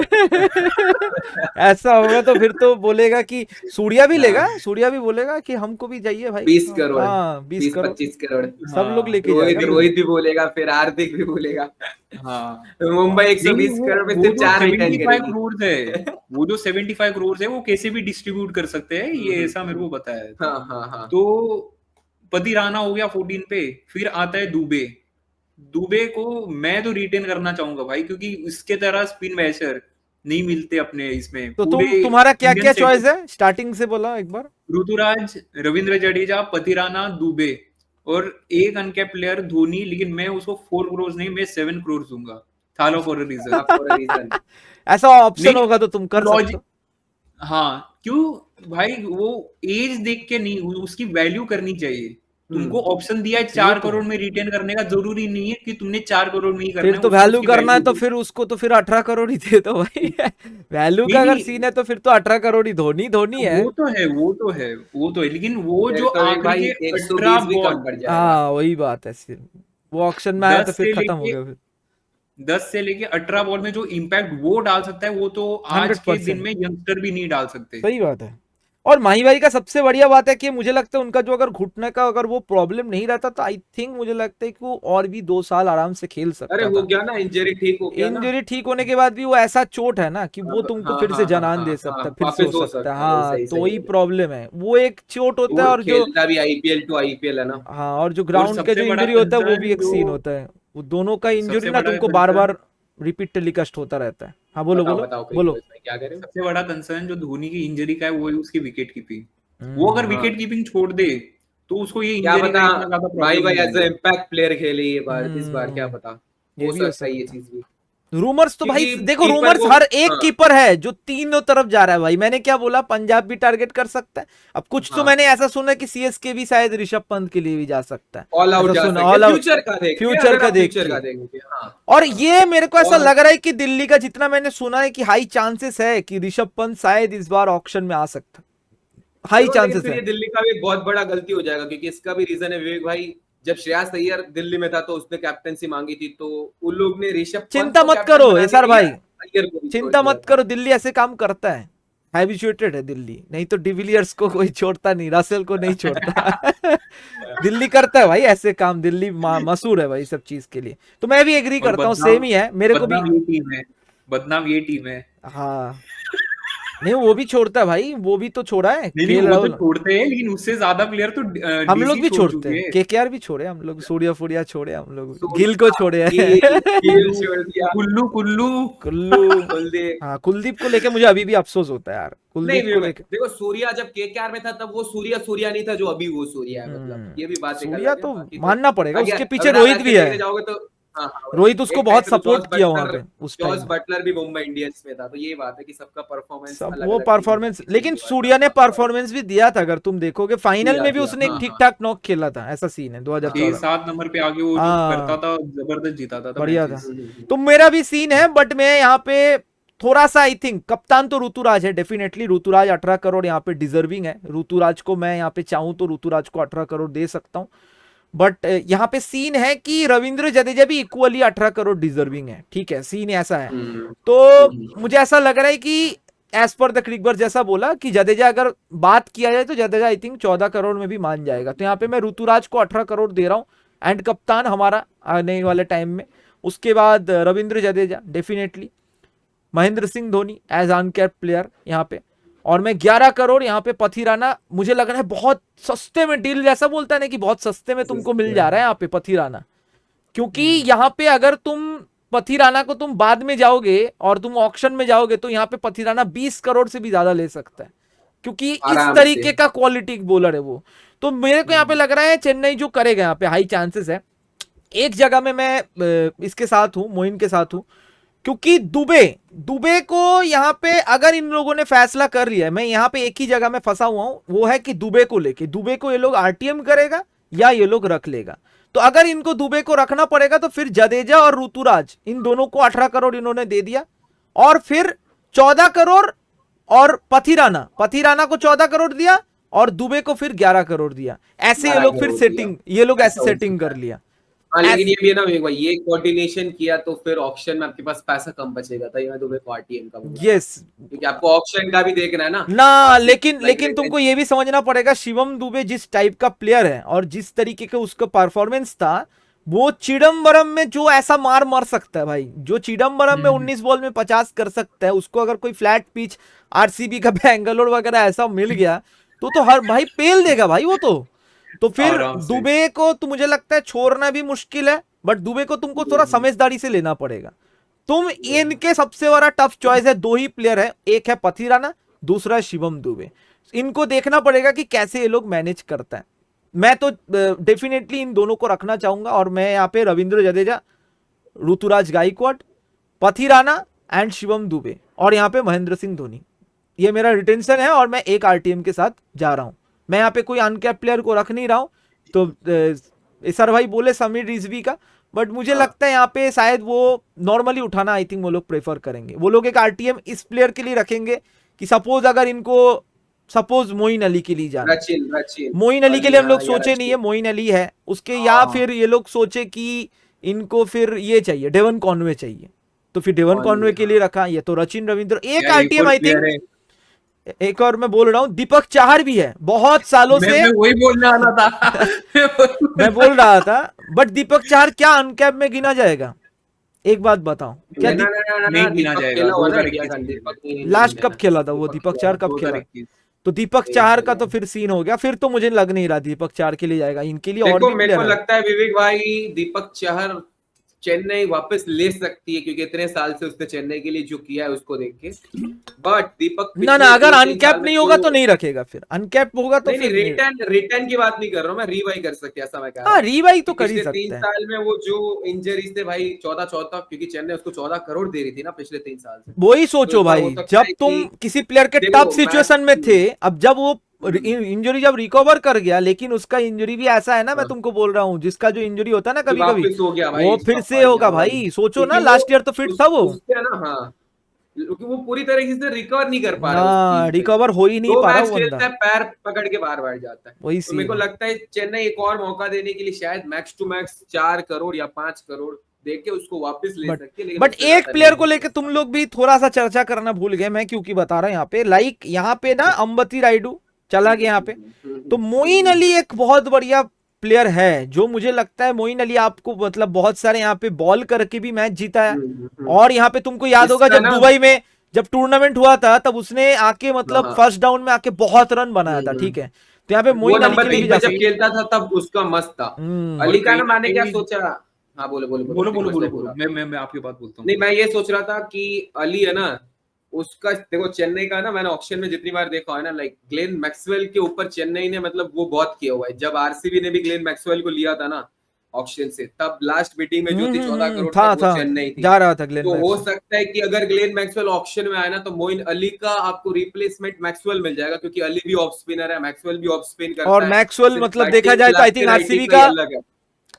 ऐसा होगा तो फिर तो बोलेगा कि सूर्या भी लेगा, हाँ, सूर्या भी बोलेगा कि हमको भी चाहिए भाई। 20 करोड़, हाँ, 20 करोड़। 20-25 करोड़। सब लोग हाँ, लेके रोहित जाएगा फिर वो। रोहित भी बोलेगा, फिर हार्दिक भी बोलेगा। हाँ। तो मुंबई नहीं, 120 करोड़ में वो सिर्फ जो 4 रिटर्न 75 करेगी। करोड़ है, वो जो 75 करोड़ है वो कैसे भी डिस्ट्रीब्यूट कर सकते हैं, ये ऐसा मेरे को बताया था। हाँ हाँ हाँ। तो पति राणा हो गया 14 पे, फिर आता है दुबे। दुबे को मैं तो रिटेन करना चाहूंगा भाई, क्योंकि इसके तरह स्पिन बैशर नहीं मिलते अपने इसमें तो पूरे तुम्हारा क्या इंडियन क्या चॉइस सेटअप। है, स्टार्टिंग से बोला एक बार। ऋतुराज, रविंद्र जडेजा, पतिराना, दुबे, और एक अनकैप प्लेयर धोनी, लेकिन मैं उसको 4 करोड़ नहीं, मैं 7 करोड़ दूंगा, Thala for a reason. For a reason. ऐसा ऑप्शन नहीं, होगा तो तुम कर सकते लॉजिक, हो। हाँ, क्यों भाई, वो एज देख के नहीं, उसकी वैल्यू करनी चाहिए। तुमको ऑप्शन दिया है ये 4 तो करोड़ है। में रिटेन करने का, जरूरी नहीं है कि तुमने 4 करोड़ में ही फिर करना है, तो उसको वैल्यू उसकी करना है वैल्यू तो दो। फिर उसको तो फिर 18 करोड़ ही दे दो भाई। वैल्यू नहीं का अगर नहीं, सीन है तो फिर तो 18 करोड़ ही, धोनी धोनी है। वो तो है, वो तो है, वो तो है, लेकिन वो फिर जो तो एक आखिरी भाई के 18 120 भी बॉल, कम पड़ जाएगा। हाँ वही बात है, सीन वो ऑक्शन में आया तो 10 फिर से खत्म हो लेके गया फिर। 10 से लेके 18 बॉल में जो इम्पैक्ट वो डाल सकता है, वो तो आज के दिन 100%। में यंगस्टर भी नहीं डाल सकते। सही बात है। और माही भाई का सबसे बढ़िया बात है कि मुझे लगता है उनका जो अगर घुटने का अगर वो प्रॉब्लम नहीं रहता तो आई थिंक मुझे लगता है कि वो और भी 2 साल आराम से खेल अरे सकता हो था। गया ना, इंजरी ठीक हो गया ना। इंजरी ठीक होने के बाद भी वो ऐसा चोट है ना कि वो अब तुमको हाँ फिर हाँ से हाँ जनान हाँ दे हाँ, सकता है, फिर से हो वापस हो सकता है। सकता है, हाँ, सही तो सही वही बोले। प्रॉब्लम है, वो एक चोट होता है वो और जो। खेलता भी आईपीएल टू आईपीएल है ना। हाँ, और जो और ग्राउंड का जो सबसे बड़ा इंजरी होता है वो भी कंसर्न एक जो सीन होता है। वो दोनों का इंजरी सबसे ना बड़ा तुमको बार कंसर्न बार रिपीट टेलीकास्ट होता रहता है। हाँ, बोलो बताओ बोलो बताओ बोलो। भाई क्या करें। सबसे बड़ा कंसर्न जो धोनी की इंजरी का है, वो है उसकी विकेट कीपिंग। वो अगर हम्म। हाँ, विकेट कीपिंग छोड़ दे तो उसको ये क्या इंजरी का पता इतना ज्यादा भाई प्रॉब्लम भाई नहीं एज अ होगी। इम्पैक्ट प्लेयर खेले ये बार, इस बार क्या हम्म। पता। ये हो भी हो सकता है ये सकता है। चीज भी। रूमर्स तो भाई क्योंकि देखो, कीपर रूमर्स को, हर एक हाँ कीपर है जो तीनों तरफ जा रहा है भाई। मैंने क्या बोला, पंजाब भी टारगेट कर सकता है। अब कुछ तो हाँ, मैंने ऐसा सुना कि सीएसके भी शायद ऋषभ पंत के लिए भी जा सकता है। ऑल आउट ऐसा जा सुना, सकते ऑल हैं आउट। फ्यूचर का देख के, फ्यूचर अगर का आप देख फ्यूचर के। का देखेंगे, हाँ। और हाँ ये मेरे को ऐसा और लग रहा है कि दिल्ली का जितना मैंने सुना है कि हाई चांसेस है कि ऋषभ पंत शायद इस बार ऑक्शन में आ सकता है। हाई देखो, लेकिन चांसेस फिर है। ये दिल्ली का भी एक बहुत बड़ा गलती हो जाएगा, क्योंकि इसका भी रीजन है विवेक भाई। जब श्रेयस अय्यर दिल्ली में था तो उसने कैप्टनसी मांगी थी, तो उन लोग ने ऋषभ पंत चिंता को मत कैप्टन करो बनाने एसआर के लिए भाई, अय्यर को भी छोड़ चिंता दिया मत था। करो, दिल्ली ऐसे काम करता है। हैबिचुएटेड है दिल्ली, नहीं तो डिविलियर्स को कोई छोड़ता नहीं, रसेल को नहीं छोड़ता। दिल्ली करता है भाई ऐसे काम, दिल्ली मशहूर है भाई सब चीज के लिए। तो मैं भी एग्री और करता हूँ, बदनाम सेम ही है मेरे को भी। बदनाम ये टीम है, बदनाम ये टीम है। हाँ, नहीं वो भी छोड़ता है भाई, वो भी तो छोड़ा है नहीं केएल वो तो राहुल। छोड़ते हैं, लेकिन उससे ज्यादा प्लेयर तो हम लोग डीसी भी छोड़ छोड़ते चुके हैं, हैं। केकेआर भी छोड़े हम लोग, सूर्या फूरिया छोड़े हम लोग, गिल को सूर्या, छोड़े हैं गिल छोड़ दिया, कुल्लू कुल्लू कुल्लू। कुलदीप। हाँ कुलदीप को लेके मुझे अभी भी अफसोस होता है यार, नहीं कुलदीप को लेके। देखो, सूर्या जब केकेआर में था तब वो सूर्या सूर्या नहीं था जो अभी वो सूर्या है, मतलब ये भी बात एक सूर्या अलग है। तो बाकी तो मानना पड़ेगा, बाकी उसके पीछे अगर आप रोहित ऐसे भी है, देखने जाओगे तो हाँ हाँ वही। रोहित उसको एक टाइम बहुत पे तो सपोर्ट किया वहां पे उस जॉस टाइम। बटलर भी मुंबई इंडियंस में था, तो ये बात है कि सबका परफॉर्मेंस सब अलग वो अलग परफॉर्मेंस, लेकिन सूर्या ने परफॉर्मेंस भी दिया था, अगर तुम देखोगे फाइनल दिया में भी दिया, उसने एक हाँ ठीक हाँ ठाक नॉक खेला था, ऐसा सीन है हाँ 2014। 6-7 नंबर पे आगे वो जो करता हाँ था, जबरदस्त जीताता था बढ़िया था। मैचेस। तो मेरा भी सीन है, बट मैं यहाँ पे थोड़ा सा आई थिंक कप्तान तो ऋतुराज है डेफिनेटली, ऋतुराज 18 करोड़ यहाँ पे डिजर्विंग है, ऋतुराज को मैं यहाँ पे चाहूं तो ऋतुराज को 18 करोड़ दे सकता हूँ। बट यहाँ पे सीन है कि रविंद्र जडेजा भी इक्वली 18 करोड़ डिजर्विंग है, ठीक है, सीन ऐसा है। तो मुझे ऐसा लग रहा है कि एज पर द क्रिकबर्ड जैसा बोला कि जडेजा अगर बात किया जाए तो जडेजा आई थिंक 14 करोड़ में भी मान जाएगा, तो यहाँ पे मैं ऋतुराज को 18 करोड़ दे रहा हूँ एंड कप्तान हमारा आने वाले टाइम में। उसके बाद Ravindra Jadeja definitely, Mahendra Singh Dhoni as uncapped player यहाँ पे, और मैं 11 करोड़ यहाँ पे पथिराना, मुझे लग रहा है बहुत सस्ते में डील, जैसा बोलता है ना कि बहुत सस्ते में तुमको मिल जा रहा है यहाँ पे पथिराना, क्योंकि यहाँ पे अगर तुम पथिराना को तुम बाद में जाओगे और तुम ऑक्शन में जाओगे तो यहाँ पे पथिराना 20 करोड़ से भी ज्यादा ले सकता है, क्योंकि इस आराम तरीके से। का क्वालिटी बॉलर है वो। तो मेरे को यहाँ पे लग रहा है चेन्नई जो करेगा यहाँ पे हाई चांसेस है। एक जगह में मैं इसके साथ हूँ, मोइन के साथ हूँ, क्योंकि दुबे दुबे को यहाँ पे अगर इन लोगों ने फैसला कर लिया है, मैं यहाँ पे एक ही जगह में फंसा हुआ हूं, वो है कि दुबे को लेके, दुबे को ये लोग आरटीएम करेगा या ये लोग रख लेगा। तो अगर इनको दुबे को रखना पड़ेगा तो फिर जडेजा और ऋतुराज इन दोनों को 18 करोड़ इन्होंने दे दिया, और फिर 14 करोड़ और पथिराना को 14 करोड़ दिया और दुबे को फिर 11 करोड़ दिया, ऐसे ये 11 लोग फिर करोड़ सेटिंग, ये लोग ऐसे सेटिंग कर लिया। हाँ, लेकिन ये भी है ना एक बार ये कोऑर्डिनेशन किया तो फिर ऑक्शन में आपके पास पैसा कम बचेगा था, ये दुबे को आरटीएम का बोला। यस क्योंकि आपको ऑक्शन का भी देखना है ना ना, लेकिन लेकिन तुमको ये भी समझना पड़ेगा, शिवम दुबे जिस टाइप का प्लेयर है और जिस तरीके का उसका परफॉर्मेंस था, वो चिदम्बरम में जो ऐसा मार मार सकता है भाई, जो चिदम्बरम में 19 बॉल में 50 कर सकता है, उसको अगर कोई फ्लैट पिच आरसीबी का बेंगलोर वगैरह ऐसा मिल गया तो हर भाई पेल देगा भाई वो तो फिर दुबे को तो मुझे लगता है छोड़ना भी मुश्किल है, बट दुबे को तुमको थोड़ा समझदारी से लेना पड़ेगा। तुम इनके सबसे बड़ा टफ चॉइस है, दो ही प्लेयर है, एक है पथिराना, दूसरा है शिवम दुबे। इनको देखना पड़ेगा कि कैसे ये लोग मैनेज करता है। मैं तो डेफिनेटली इन दोनों को रखना चाहूंगा, और मैं यहाँ पे रविंद्र जडेजा, ऋतुराज गायकवाड़, पथिराना एंड शिवम दुबे, और यहाँ पे महेंद्र सिंह धोनी, ये मेरा रिटेंशन है, और मैं एक आरटीएम के साथ जा रहा हूं। मैं यहाँ पे कोई अनकैप प्लेयर को रख नहीं रहा हूं। तो सर भाई बोले समीर रिजवी का, बट मुझे लगता है यहाँ पे शायद वो नॉर्मली उठाना आई थिंक वो लोग प्रेफर करेंगे। वो लोग एक आरटीएम इस प्लेयर के लिए रखेंगे कि सपोज अगर इनको सपोज मोइन अली के लिए जाना, मोइन अली के लिए हम लोग सोचे नहीं है, मोइन अली है उसके, या फिर ये लोग सोचे कि इनको फिर ये चाहिए, डेवन कॉनवे चाहिए, तो फिर डेवन कॉनवे के लिए रखा। ये तो रचिन रविंद्र एक आरटीएम आई थिंक, एक और मैं बोल रहा हूँ दीपक चाहर भी है बहुत सालों से, मैं वही बोलने वाला था मैं बोल रहा था, बट दीपक चाहर क्या अनकैप में गिना जाएगा? एक बात बताओ, क्या नहीं गिना जाएगा? लास्ट कब खेला था वो दीपक चाहर, कब खेला? तो दीपक चाहर का तो फिर सीन हो गया, फिर तो मुझे लग नहीं रहा दीपक चाहर के लिए जाएगा, इनके लिए और भी मेरे को लगता है विवेक भाई दीपक चाहर चेन्नई वापस ले सकती है, क्योंकि इतने साल से उसने चेन्नई के लिए जो किया है उसको देख के। बट दीपक ना अगर अनकैप नहीं होगा तो नहीं रखेगा, फिर अनकैप होगा तो नहीं, रिटर्न की बात नहीं कर रहा हूँ मैं, रीवाई कर सकते हैं ऐसा मैं कह रहा हूँ। रीवाई तो कर ही सकते हैं। 3 साल में वो जो इंजरी से भाई 14 क्योंकि चेन्नई उसको 14 करोड़ दे रही थी ना पिछले 3 साल से। वही सोचो भाई, जब तुम किसी प्लेयर के टफ सिचुएशन में थे, अब जब वो इंजरी जब रिकवर कर गया, लेकिन उसका इंजरी भी ऐसा है ना, मैं तुमको बोल रहा हूँ, जिसका जो इंजरी होता है ना कभी कभी वो फिर से होगा भाई। सोचो ना लास्ट ईयर तो फिट था वो, क्योंकि वो पूरी तरीके से रिकवर नहीं कर पा रहा, रिकवर हो ही नहीं पा रहा वो बंदा, पैर पकड़ के बार बैठ जाता है। वही तो मेरे को लगता है चेन्नई एक और मौका देने के लिए शायद मैक्स टू मैक्स 4 करोड़ या 5 करोड़ देके उसको वापस ले सकती है। बट एक प्लेयर को लेके तुम लोग भी थोड़ा सा चर्चा करना भूल गए, मैं क्योंकि बता रहा हूँ यहाँ पे, लाइक यहाँ पे ना अंबती रायडू चला गया यहाँ पे, तो मोइन अली एक बहुत बढ़िया प्लेयर है, जो मुझे लगता है मोइन अली आपको मतलब बहुत सारे यहाँ पे बॉल करके भी मैच जीता है, और यहाँ पे तुमको याद होगा जब टूर्नामेंट हुआ था तब उसने आके मतलब हाँ। फर्स्ट डाउन में आके बहुत रन बनाया था, ठीक है, तो यहाँ पे वो मोइन अली नंबर के लिए भी 3 जा पे जब सकते। खेलता था तब उसका मस्त था। हम्म। अली और का ना कहीं मैंने क्या कहीं सोचा। हाँ बोलो बोलो बोलो, बोलो बोलो क्रिकबज़ बोलो भाई बोलो, बोला। मैं आपकी बात बोलता हूँ। नहीं, मैं ये सोच रहा था कि अली है ना, उसका देखो चेन्नई का ना, मैंने ऑक्शन में जितनी बार देखा है ना, लाइक ग्लेन मैक्सवेल के ऊपर चेन्नई ने मतलब वो बहुत किया हुआ है। जब आरसीबी ने भी ग्लेन मैक्सवेल को लिया था ना ऑक्शन से, तब लास्ट मीटिंग में जो थी 14 करोड़ था तक वो चेन्नई थी। जा रहा था ग्लेन तो हो मैक्सवेल। सकता है कि अगर ग्लेन मैक्सवेल ऑक्शन में आए ना, तो मोइन अली का आपको रिप्लेसमेंट मैक्सवेल मिल जाएगा, क्योंकि अली भी ऑफ स्पिनर है, मैक्सवेल भी ऑफ स्पिन और करता है। मैक्सवेल सिर्फ मतलब देखा बैटिंग जाए तो I left think righty RCB का ही का अलग है।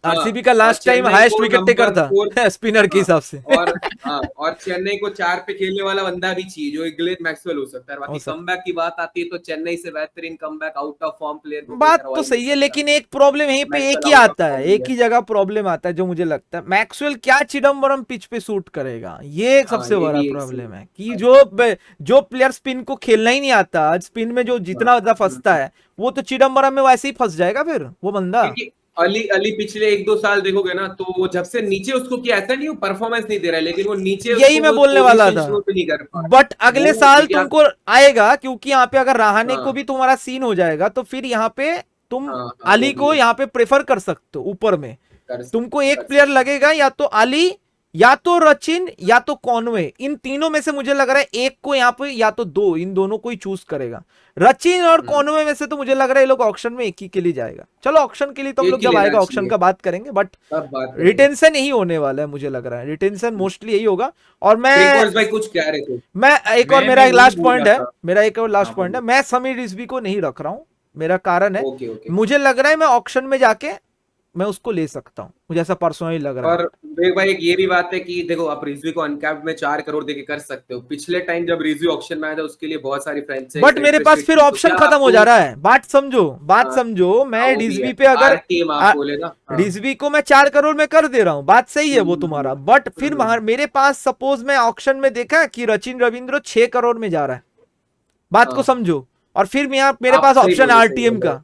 हाँ, आरसीबी का और लास्ट टाइम चेन्नई हाईएस्ट को विकेट टेकर नंबर था 4। स्पिनर के हाँ, हिसाब से और हाँ, और चेन्नई को 4 पे खेलने वाला बंदा भी चाहिए, जो एक ग्लेन मैक्सवेल हो सकता है। हो बाकी सकता कमबैक की बात आती है तो चेन्नई से बेहतरीन comeback out of form player को कोई बात करवा तो ही नहीं सही है, सकता। लेकिन एक प्रॉब्लम यहीं पे एक मैक्सवेल ही आउट ऑफ आता फॉर्म है, भी एक है। ही जगह प्रॉब्लम आता है जो मुझे लगता है मैक्सवेल क्या चिदम्बरम पिच पे सूट करेगा, ये एक हाँ, सबसे ये बड़ा भी एक सही। प्रॉब्लम है कि हाँ, जो प्लेयर स्पिन को खेलना ही नहीं आता, आज स्पिन में जो जितना ज्यादा फंसता है वो तो चिदम्बरम में वैसे ही फंस जाएगा फिर वो बंदा। क्योंकि अली अली पिछले 1-2 साल देखोगे ना, तो वो जब से नीचे उसको किया, ऐसा नहीं वो परफॉर्मेंस नहीं दे रहा है, लेकिन वो नीचे यही उसको मैं वो बोलने वाला पोजीशन था, शो नहीं कर पा रहा। बट अगले वो साल क्योंकि आप। तुमको आएगा, क्योंकि यहाँ पे अगर रहाणे को हाँ, भी तुम्हारा सीन हो जाएगा तो फिर यहाँ पे तुम हाँ, हाँ, वो अली भी को है। यहाँ पे प्रेफर कर सकते हो ऊपर में। कर तुमको सकते एक कर प्लेयर सकते। लगेगा, या तो अली, या तो रचिन, या तो कॉनवे, इन तीनों में से मुझे लग रहा है एक को यहाँ पे, या तो दो, इन दोनों को ही चूज करेगा। रचिन और कॉनवे में से तो मुझे लग रहा है ये लोग ऑक्शन में एक ही के लिए जाएगा। चलो ऑक्शन के लिए तो हम एक लोग ही जब लेना आएगा ऑक्शन चाहिए, का बात करेंगे, बट तब बात करेंगे। रिटेंशन यही होने वाला है, मुझे लग रहा है रिटेंशन मोस्टली यही होगा। और क्रिकबज़ भाई कुछ कह रहे थे। मैं एक और मैं मेरा एक वही लास्ट बोल पॉइंट रहा है, था। मेरा एक और लास्ट हाँ पॉइंट है, बोलो। मैं समीर रिजवी को नहीं रख रहा हूं। मेरा कारण है, ओके ओके। मुझे लग रहा है मैं ऑक्शन में जाके मैं उसको ले सकता हूं, मुझे ऐसा पर्सनली लग रहा है। और देख भाई, एक ये भी बात है कि देखो, आप रिजवी को अनकैप्ड में 4 करोड़ देके कर सकते हो। पिछले टाइम जब रिजवी ऑक्शन में आया था, उसके लिए बहुत सारी फ्रेंचाइज बट मेरे पास इंटरेस्टेड फिर थी, तो ऑप्शन क्या खत्म हो आपको। जा रहा है, बात हाँ, समझो, हाँ, मैं वो भी है। रिजवी पे अगर आर टीम आप बोले ना। हाँ। रिजवी को मैं 4 करोड़ में कर दे रहा हूं, बात सही है वो तुम्हारा, बट फिर हम्म। मेरे पास सपोज मैं ऑक्शन में देखा कि रचिन रविंद्र 6 करोड़ में जा रहा है, बात को हाँ, समझो, और फिर यहाँ मेरे आप पास ऑप्शन सही आरटीएम बोले। का,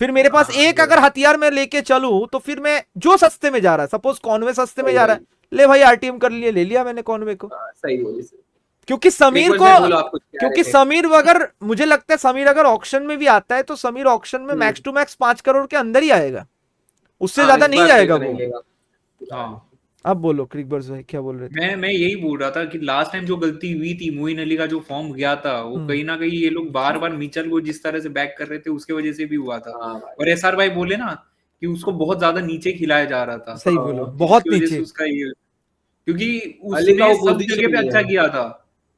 फिर मेरे हाँ, पास हाँ, एक ये अगर बात हथियार में लेके चलूं तो फिर मैं जो सस्ते में जा रहा है, सपोज कॉन्वे सस्ते में सही जा रहा भाई। है, ले भाई आरटीएम कर लिए, ले लिया मैंने कॉन्वे को। हाँ, सही बोली सही। क्योंकि समीर क्रिकबज़ को भाई बोलो, आप कुछ कह रहे क्योंकि थे। समीर अगर मुझे लगता है समीर अगर ऑक्शन में भी आता है तो समीर ऑक्शन में मैक्स टू मैक्स 5 करोड़ के अंदर ही आएगा, उससे हाँ, ज्यादा इस नहीं बार तो जाएगा इतना ही वो। लेगा। हाँ, अब बोलो क्रिकबर्स भाई क्या बोल रहे थे। मैं यही बोल रहा था कि लास्ट टाइम जो गलती हुई थी, मोइन अली का जो फॉर्म गया था, वो कहीं ना कहीं ये लोग बार बार मिचेल को जिस तरह से बैक कर रहे थे उसके वजह से भी हुआ था। हाँ भाई। और एसआर भाई बोले ना कि उसको बहुत ज्यादा नीचे खिलाया जा रहा था, सही बोलो, हाँ, बहुत जिसकी वजह से नीचे। उसका ये, क्योंकि अली का उसने वो सब पोजीशन जगह पे नहीं अच्छा है। किया था,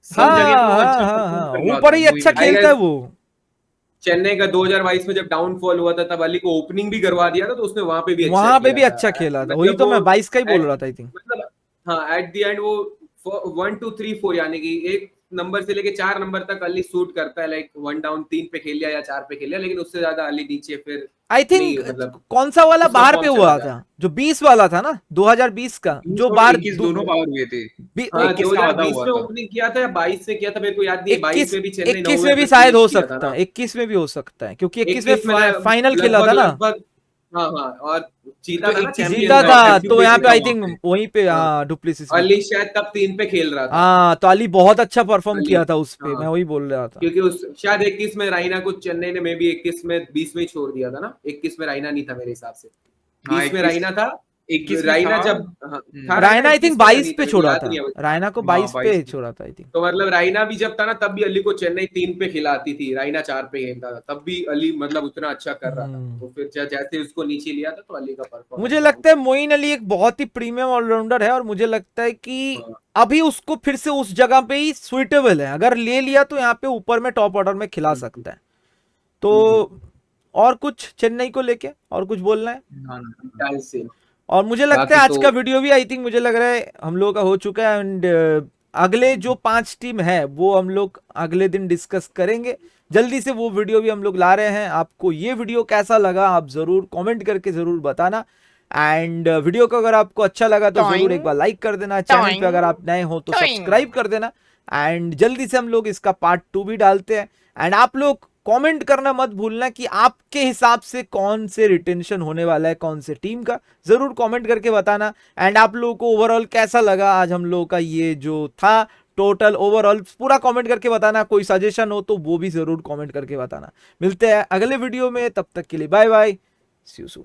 हाँ सब जगह पे वो हाँ अच्छा हाँ परफॉर्म हाँ, कर रहा ऊपर था ही मोइन अच्छा अली। आई खेलता है गेस वो। चेन्नई का 2022 में जब डाउनफॉल हुआ था, तब अली को ओपनिंग भी करवा दिया था, तो उसने वहां पे भी अच्छा वहां पे किया भी था। अच्छा खेला था, वही मतलब तो वो मैं 22 का ही बोल रहा था आई थिंक। मतलब हाँ, एट द एंड वो 1 2 3 4 यानी कि एक नंबर से लेके 4 नंबर तक अली सूट करता है, लाइक 1 डाउन 3 पे खेल लिया या 4 पे खेल लिया, लेकिन उससे ज्यादा अली नीचे फिर आई नहीं, थिंक मतलब कौन सा वाला उसका बाहर पे फॉर्म चला हुआ था, जाता। जो 20 वाला था ना, 2020 का 20 जो और बार 21 दोनों बाहर हुए थे, हाँ, 21 का आधा 2020 हुआ में था। ओपनिंग किया था या 22 में किया था, मेरे को याद नहीं है। 22 21 में भी चेन्नई 21 9वें में भी पे शायद फिनिश हो किया था सकता ना। है, 21 में भी हो सकता है, क्योंकि 21 में 21 में फाइनल खेला था लगभग ना, लगभग। हाँ हाँ, और जीता तो था ना 21 चैंपियंस जीता जीता का था, था, ट्रॉफी तो यहाँ डुप्लेसिस पे जीता था आई था। वहां थिंक पे। वहीं पे हाँ, हाँ डुप्लेसिस भी था। अली शायद तब 3 पे खेल रहा था। हाँ तो अली बहुत अच्छा परफॉर्म अली। किया था उस पे, हाँ, मैं वही बोल रहा था। क्योंकि उस शायद 21 में राइना को चेन्नई ने मे भी 21 में 20 में ही छोड़ दिया था ना। 21 में राइना नहीं था मेरे हिसाब से, हाँ 20 में 21 राइना था। 21 में राइना था। जब हाँ, था राइना रायना आई थिंक 21 में या 22 नहीं था, पे मेरे को छोड़ा याद था, नहीं है। रायना को हाँ 22 पे 22 में। छोड़ा था आई थिंक। तो मतलब राइना भी जब था ना, तब भी अली को चेन्नई 3 पे खिलाती थी, राइना 4 पे खेलता था, तब भी अली मतलब उतना अच्छा कर रहा था। तो फिर जैसे उसको नीचे लिया था, तो अली का परफॉर्मेंस मुझे डाउन। लगता है मोइन अली एक बहुत ही प्रीमियम ऑलराउंडर है, और मुझे लगता है कि अभी उसको फिर से उस जगह पे ही सुइटेबल है, अगर ले लिया तो यहाँ पे ऊपर में टॉप ऑर्डर में खिला सकता है। तो और कुछ चेन्नई को लेके और कुछ बोलना है? ना, ना, ना। टाइल से और मुझे लगता बाकी है आज तो का वीडियो भी आई थिंक मुझे लग रहा है हम लोगों का हो चुका है, एंड अगले जो 5 टीम है वो हम लोग अगले दिन डिस्कस करेंगे जल्दी से, वो वीडियो भी हम लोग ला रहे हैं। आपको ये वीडियो कैसा लगा आप जरूर कमेंट करके जरूर बताना, एंड वीडियो को अगर आपको अच्छा लगा तो जरूर एक बार लाइक कर देना, चैनल पे अगर आप नए हो तो सब्सक्राइब कर देना, एंड जल्दी से हम लोग इसका पार्ट 2 भी डालते हैं। एंड आप लोग कमेंट करना मत भूलना कि आपके हिसाब से कौन से रिटेंशन होने वाला है कौन से टीम का, जरूर कमेंट करके बताना। एंड आप लोगों को ओवरऑल कैसा लगा आज हम लोगों का ये जो था टोटल ओवरऑल पूरा कमेंट करके बताना। कोई सजेशन हो तो वो भी जरूर कमेंट करके बताना। मिलते हैं अगले वीडियो में, तब तक के लिए bye bye, see you soon.